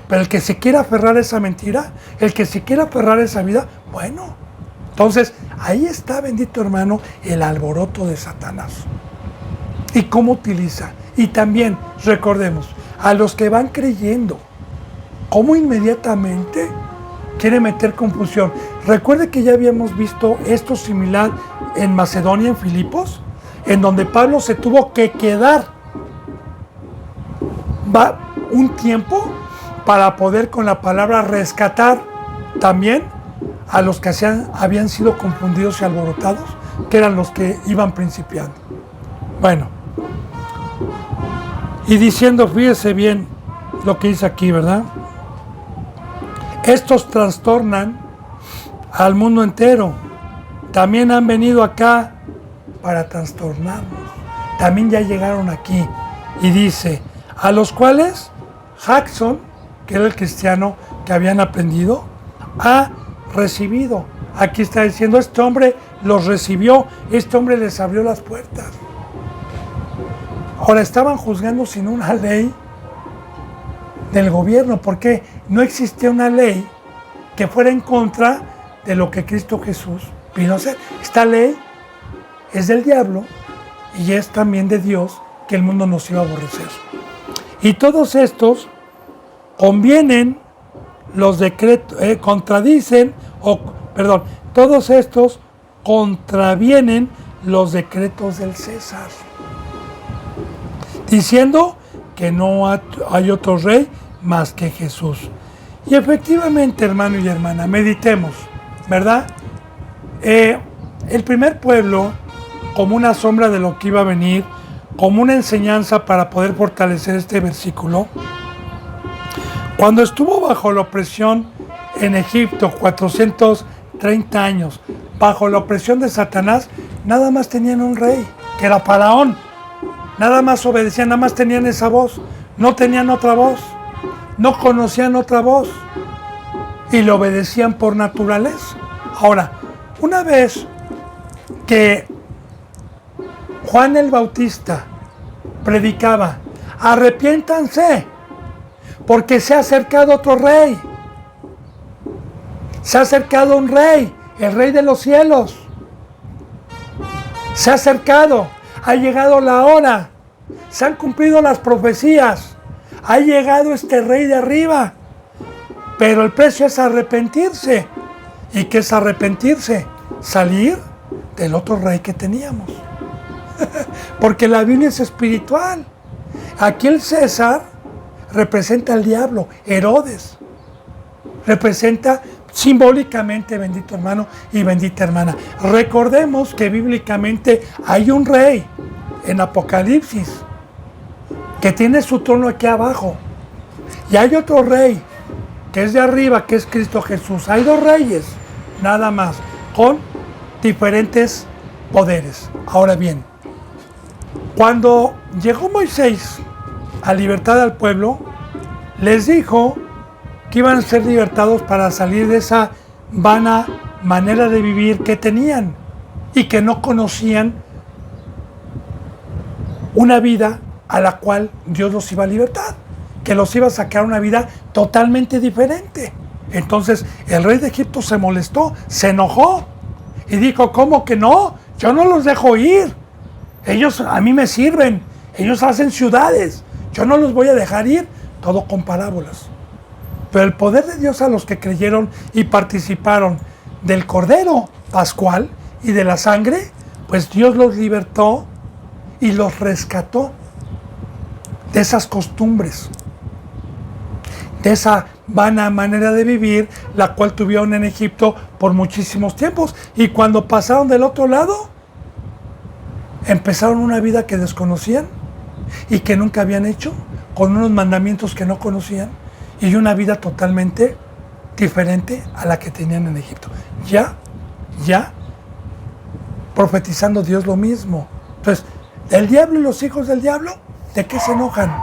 S1: pero el que se quiera aferrar a esa mentira, el que se quiera aferrar a esa vida, bueno, entonces ahí está, bendito hermano, el alboroto de Satanás y cómo utiliza. Y también recordemos a los que van creyendo, cómo inmediatamente quiere meter confusión. Recuerde que ya habíamos visto esto similar en Macedonia, en Filipos, en donde Pablo se tuvo que quedar un tiempo para poder con la palabra rescatar también a los que habían sido confundidos y alborotados, que eran los que iban principiando. Bueno, y diciendo, fíjese bien lo que dice aquí, ¿verdad? Estos trastornan al mundo entero. También han venido acá para trastornarnos. También ya llegaron aquí. Y dice, a los cuales Jackson, que era el cristiano que habían aprendido, ha recibido. Aquí está diciendo, este hombre los recibió, este hombre les abrió las puertas. Ahora, estaban juzgando sin una ley del gobierno, porque no existía una ley que fuera en contra de lo que Cristo Jesús vino a hacer. Esta ley es del diablo y es también de Dios, que el mundo nos iba a aborrecer. Y todos estos convienen los decretos, todos estos contravienen los decretos del César, diciendo que no hay otro rey más que Jesús. Y efectivamente, hermano y hermana, meditemos, ¿verdad? El primer pueblo, como una sombra de lo que iba a venir, como una enseñanza para poder fortalecer este versículo, cuando estuvo bajo la opresión en Egipto, 430 años, bajo la opresión de Satanás, nada más tenían un rey, que era Faraón. Nada más obedecían, nada más tenían esa voz, no tenían otra voz, no conocían otra voz y le obedecían por naturaleza. Ahora, una vez que Juan el Bautista predicaba, arrepiéntanse, porque se ha acercado otro rey, se ha acercado un rey, el rey de los cielos, se ha acercado. Ha llegado la hora, se han cumplido las profecías, ha llegado este rey de arriba, pero el precio es arrepentirse. ¿Y qué es arrepentirse? Salir del otro rey que teníamos. Porque la Biblia es espiritual. Aquí el César representa al diablo, Herodes representa simbólicamente, bendito hermano y bendita hermana. Recordemos que bíblicamente hay un rey en Apocalipsis que tiene su trono aquí abajo, y hay otro rey que es de arriba, que es Cristo Jesús. Hay dos reyes nada más, con diferentes poderes. Ahora bien, cuando llegó Moisés a libertar al pueblo, les dijo que iban a ser libertados para salir de esa vana manera de vivir que tenían y que no conocían una vida a la cual Dios los iba a libertar, que los iba a sacar una vida totalmente diferente. Entonces el rey de Egipto se molestó, se enojó y dijo, ¿cómo que no? yo no los dejo ir. Ellos a mí me sirven, ellos hacen ciudades, yo no los voy a dejar ir, todo con parábolas. Pero el poder de Dios a los que creyeron y participaron del Cordero Pascual y de la sangre, pues Dios los libertó y los rescató de esas costumbres, de esa vana manera de vivir, la cual tuvieron en Egipto por muchísimos tiempos. Y cuando pasaron del otro lado, empezaron una vida que desconocían y que nunca habían hecho, con unos mandamientos que no conocían y una vida totalmente diferente a la que tenían en Egipto. Ya profetizando Dios lo mismo. Entonces, el diablo y los hijos del diablo, ¿de qué se enojan?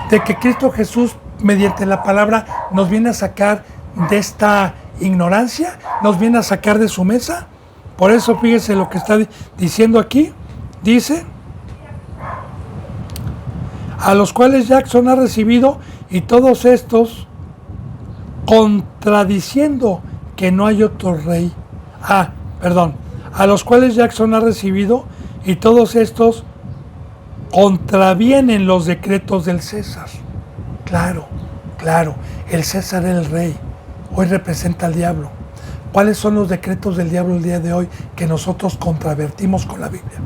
S1: De que Cristo Jesús, mediante la palabra, nos viene a sacar de esta ignorancia, nos viene a sacar de su mesa. Por eso fíjese lo que está diciendo aquí. Dice: a los cuales Jackson ha recibido, y todos estos contradiciendo que no hay otro rey. A los cuales Jackson ha recibido, y todos estos contravienen los decretos del César. Claro, el César era el rey, hoy representa al diablo. ¿Cuáles son los decretos del diablo el día de hoy que nosotros contravertimos con la Biblia?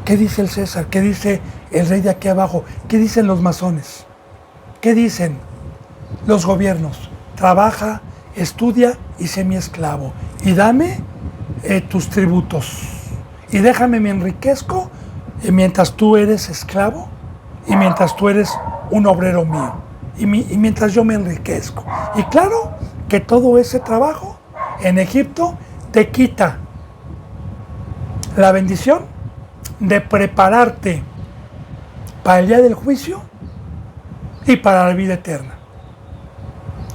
S1: ¿Qué dice el César? ¿Qué dice el rey de aquí abajo? ¿Qué dicen los masones? ¿Qué dicen los gobiernos? Trabaja, estudia y sé mi esclavo. Y dame tus tributos. Y déjame, me enriquezco mientras tú eres esclavo y mientras tú eres un obrero mío. Y mientras yo me enriquezco. Y claro que todo ese trabajo en Egipto te quita la bendición de prepararte para el día del juicio y para la vida eterna.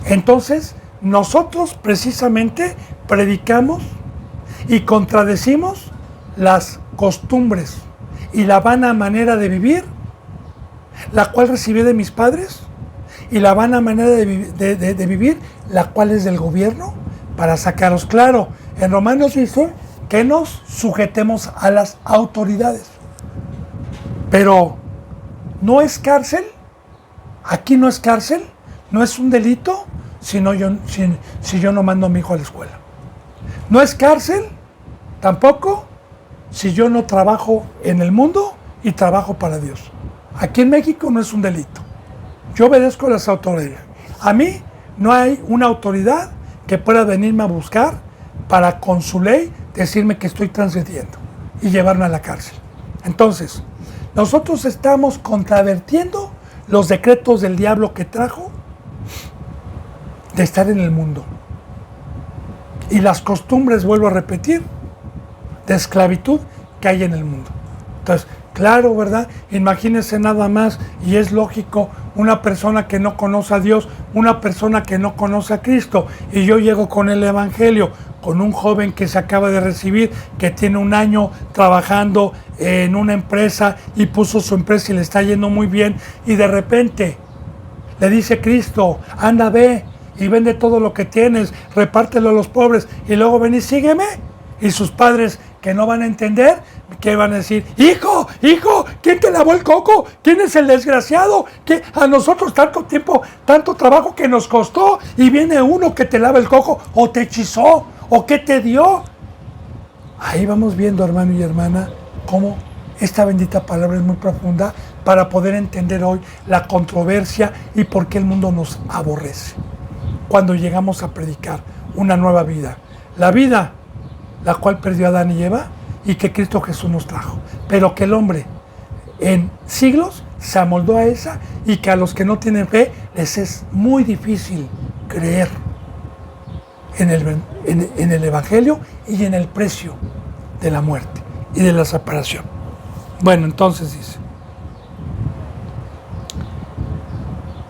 S1: Entonces, nosotros precisamente predicamos y contradecimos las costumbres y la vana manera de vivir, la cual recibí de mis padres, y la vana manera de vivir, la cual es del gobierno, para sacaros. Claro, en Romanos dice que nos sujetemos a las autoridades. Pero no es cárcel, aquí no es cárcel, no es un delito si yo no mando a mi hijo a la escuela. No es cárcel tampoco si yo no trabajo en el mundo y trabajo para Dios. Aquí en México no es un delito. Yo obedezco a las autoridades. A mí no hay una autoridad que pueda venirme a buscar para con su ley decirme que estoy transgrediendo y llevarme a la cárcel. Entonces, nosotros estamos contravertiendo los decretos del diablo que trajo de estar en el mundo. Y las costumbres, vuelvo a repetir, de esclavitud que hay en el mundo. Entonces, claro, ¿verdad? Imagínense nada más, y es lógico, una persona que no conoce a Dios, una persona que no conoce a Cristo, y yo llego con el Evangelio, con un joven que se acaba de recibir, que tiene 1 año trabajando en una empresa y puso su empresa y le está yendo muy bien, y de repente le dice Cristo: anda, ve y vende todo lo que tienes, repártelo a los pobres, y luego ven y sígueme. Y sus padres, que no van a entender, que van a decir: hijo, ¿quién te lavó el coco? ¿Quién es el desgraciado? Que a nosotros tanto tiempo, tanto trabajo que nos costó, y viene uno que te lava el coco, o te hechizó, o que te dio. Ahí vamos viendo, hermano y hermana, cómo esta bendita palabra es muy profunda para poder entender hoy la controversia y por qué el mundo nos aborrece. Cuando llegamos a predicar una nueva vida, la vida la cual perdió Adán y Eva y que Cristo Jesús nos trajo, pero que el hombre en siglos se amoldó a esa, y que a los que no tienen fe les es muy difícil creer en el Evangelio y en el precio de la muerte y de la separación. Bueno, entonces dice: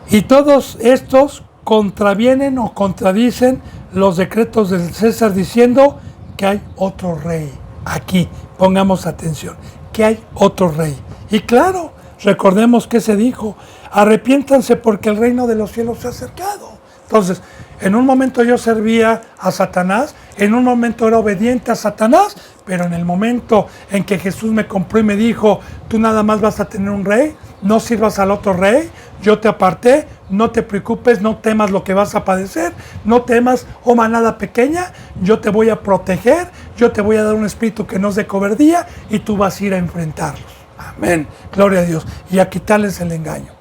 S1: y todos estos contravienen o contradicen los decretos del César, diciendo que hay otro rey. Aquí, pongamos atención, que hay otro rey. Y claro, recordemos que se dijo: arrepiéntanse porque el reino de los cielos se ha acercado. Entonces, en un momento yo servía a Satanás, en un momento era obediente a Satanás, pero en el momento en que Jesús me compró y me dijo, tú nada más vas a tener un rey, no sirvas al otro rey, yo te aparté, no te preocupes, no temas lo que vas a padecer, no temas, oh manada pequeña, yo te voy a proteger, yo te voy a dar un espíritu que no es de cobardía y tú vas a ir a enfrentarlos. Amén, gloria a Dios, y a quitarles el engaño.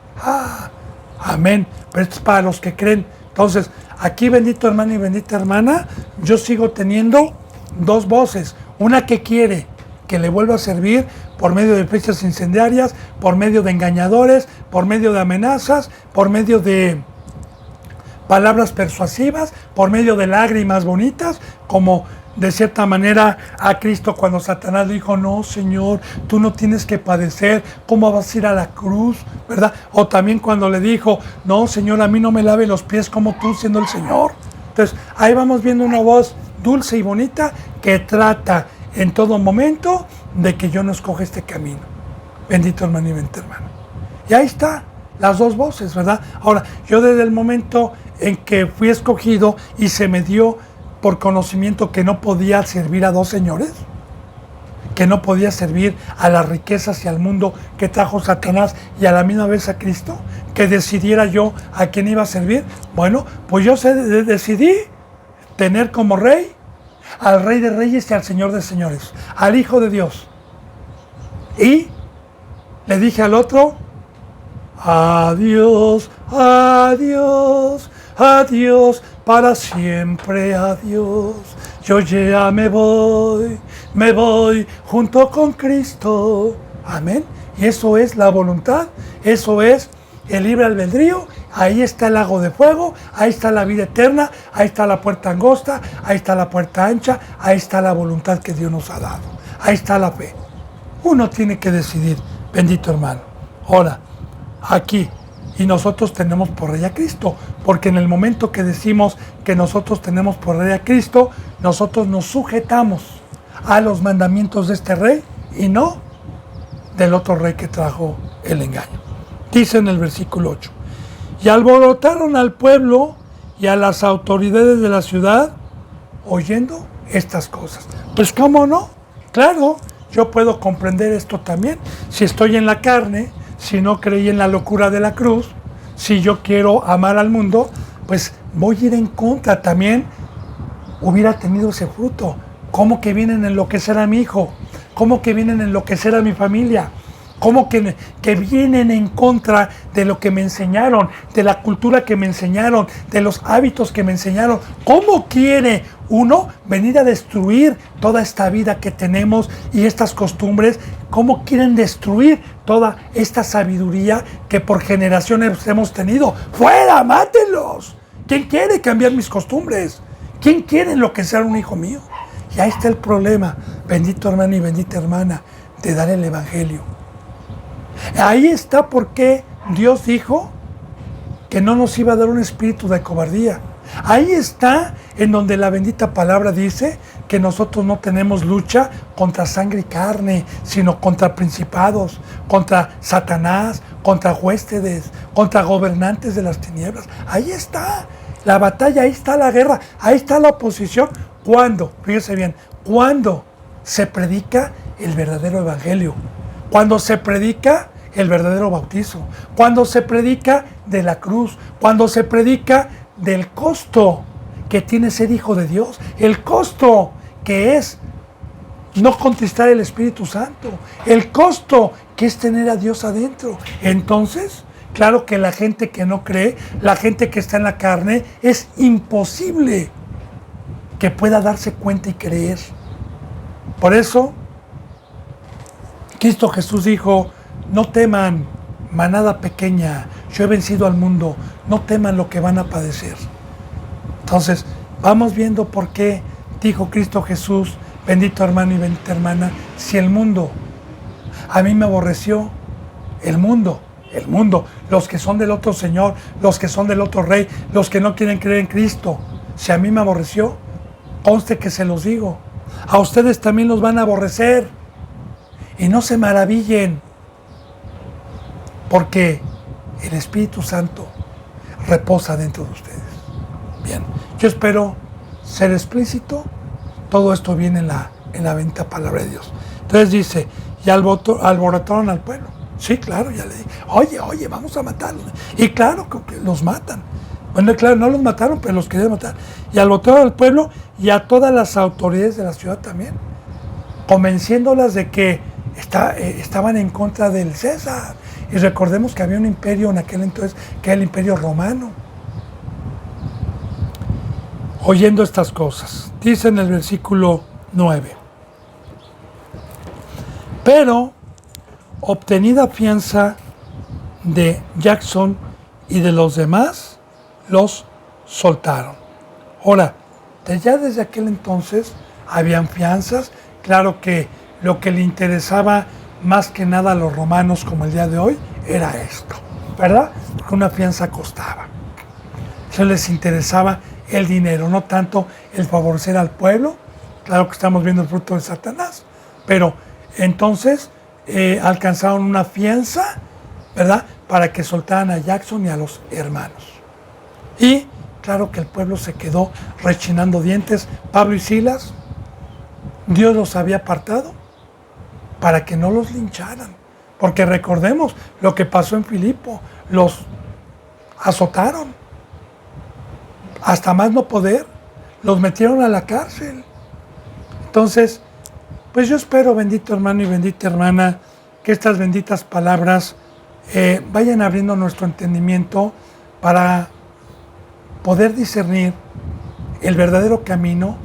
S1: Amén, pero esto es para los que creen. Entonces, aquí, bendito hermano y bendita hermana, yo sigo teniendo dos voces, una que quiere que le vuelva a servir por medio de flechas incendiarias, por medio de engañadores, por medio de amenazas, por medio de palabras persuasivas, por medio de lágrimas bonitas, como de cierta manera a Cristo cuando Satanás le dijo, no Señor, tú no tienes que padecer, ¿cómo vas a ir a la cruz? ¿Verdad? O también cuando le dijo, no Señor, a mí no me lave los pies como tú siendo el Señor. Entonces ahí vamos viendo una voz dulce y bonita que trata en todo momento de que yo no escoja este camino. Bendito hermano y bendita hermana. Y ahí está, las dos voces, ¿verdad? Ahora, yo desde el momento en que fui escogido y se me dio por conocimiento que no podía servir a dos señores, que no podía servir a las riquezas y al mundo que trajo Satanás y a la misma vez a Cristo, que decidiera yo a quién iba a servir. Bueno, pues yo decidí tener como rey al Rey de Reyes y al Señor de Señores, al Hijo de Dios. Y le dije al otro, adiós, adiós, adiós, para siempre adiós. Yo ya me voy junto con Cristo. Amén. Y eso es la voluntad, eso es el libre albedrío. Ahí está el lago de fuego, ahí está la vida eterna, ahí está la puerta angosta, ahí está la puerta ancha, ahí está la voluntad que Dios nos ha dado, ahí está la fe. Uno tiene que decidir, bendito hermano. Ahora, aquí, y nosotros tenemos por rey a Cristo, porque en el momento que decimos que nosotros tenemos por rey a Cristo, nosotros nos sujetamos a los mandamientos de este rey y no del otro rey que trajo el engaño. Dice en el versículo 8, y alborotaron al pueblo y a las autoridades de la ciudad oyendo estas cosas. Pues ¿cómo no? Claro, yo puedo comprender esto también. Si estoy en la carne, si no creí en la locura de la cruz, si yo quiero amar al mundo, pues voy a ir en contra. También hubiera tenido ese fruto. ¿Cómo que vienen a enloquecer a mi hijo? ¿Cómo que vienen a enloquecer a mi familia? ¿Cómo que vienen en contra de lo que me enseñaron, de la cultura que me enseñaron, de los hábitos que me enseñaron? ¿Cómo quiere uno venir a destruir toda esta vida que tenemos y estas costumbres? ¿Cómo quieren destruir toda esta sabiduría que por generaciones hemos tenido? ¡Fuera, mátenlos! ¿Quién quiere cambiar mis costumbres? ¿Quién quiere enloquecer a un hijo mío? Y ahí está el problema, bendito hermano y bendita hermana, de dar el evangelio. Ahí está por qué Dios dijo que no nos iba a dar un espíritu de cobardía. Ahí está en donde la bendita palabra dice que nosotros no tenemos lucha contra sangre y carne, sino contra principados, contra Satanás, contra huéspedes, contra gobernantes de las tinieblas. Ahí está la batalla, ahí está la guerra, ahí está la oposición. ¿Cuándo? Fíjese bien, ¿cuándo se predica el verdadero evangelio? Cuando se predica el verdadero bautizo, cuando se predica de la cruz, cuando se predica del costo que tiene ser hijo de Dios, el costo que es no contristar el Espíritu Santo, el costo que es tener a Dios adentro. Entonces, claro que la gente que no cree, la gente que está en la carne, es imposible que pueda darse cuenta y creer. Por eso, Cristo Jesús dijo, no teman, manada pequeña, yo he vencido al mundo, no teman lo que van a padecer. Entonces, vamos viendo por qué dijo Cristo Jesús, bendito hermano y bendita hermana, si el mundo a mí me aborreció, el mundo, los que son del otro Señor, los que son del otro Rey, los que no quieren creer en Cristo, si a mí me aborreció, conste que se los digo, a ustedes también los van a aborrecer. Y no se maravillen, porque el Espíritu Santo reposa dentro de ustedes. Bien, yo espero ser explícito. Todo esto viene en la en la bendita palabra de Dios. Entonces dice, y alborotaron al pueblo. Sí, claro, ya le dije, oye, vamos a matarlos. Y claro que los matan. Bueno, claro, no los mataron, pero los querían matar. Y alborotaron al pueblo y a todas las autoridades de la ciudad también, convenciéndolas de que estaban en contra del César. Y recordemos que había un imperio en aquel entonces, que era el imperio romano. Oyendo estas cosas, dice en el versículo 9, pero obtenida fianza de Jackson y de los demás, los soltaron. Ahora, ya desde aquel entonces habían fianzas. Claro que lo que le interesaba más que nada a los romanos, como el día de hoy, era esto, ¿verdad? Porque una fianza costaba. Eso les interesaba el dinero, no tanto el favorecer al pueblo. Claro que estamos viendo el fruto de Satanás, pero entonces alcanzaron una fianza, ¿verdad?, para que soltaran a Jackson y a los hermanos. Y claro que el pueblo se quedó rechinando dientes. Pablo y Silas, Dios los había apartado para que no los lincharan, porque recordemos lo que pasó en Filipo, los azotaron hasta más no poder, los metieron a la cárcel. Entonces, pues yo espero, bendito hermano y bendita hermana, que estas benditas palabras vayan abriendo nuestro entendimiento para poder discernir el verdadero camino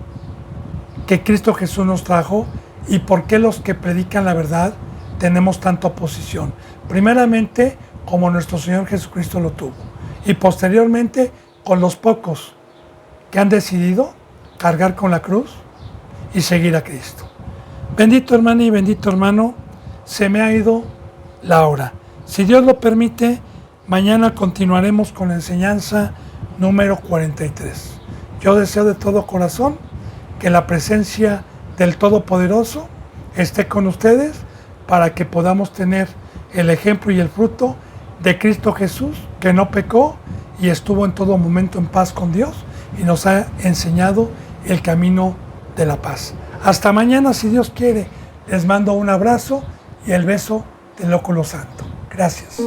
S1: que Cristo Jesús nos trajo y por qué los que predican la verdad tenemos tanta oposición. Primeramente, como nuestro Señor Jesucristo lo tuvo, y posteriormente con los pocos que han decidido cargar con la cruz y seguir a Cristo. Bendito hermano y bendito hermano, se me ha ido la hora. Si Dios lo permite, mañana continuaremos con la enseñanza número 43. Yo deseo de todo corazón que la presencia del Todopoderoso esté con ustedes para que podamos tener el ejemplo y el fruto de Cristo Jesús, que no pecó y estuvo en todo momento en paz con Dios y nos ha enseñado el camino de la paz. Hasta mañana, si Dios quiere. Les mando un abrazo y el beso del óculo santo. Gracias.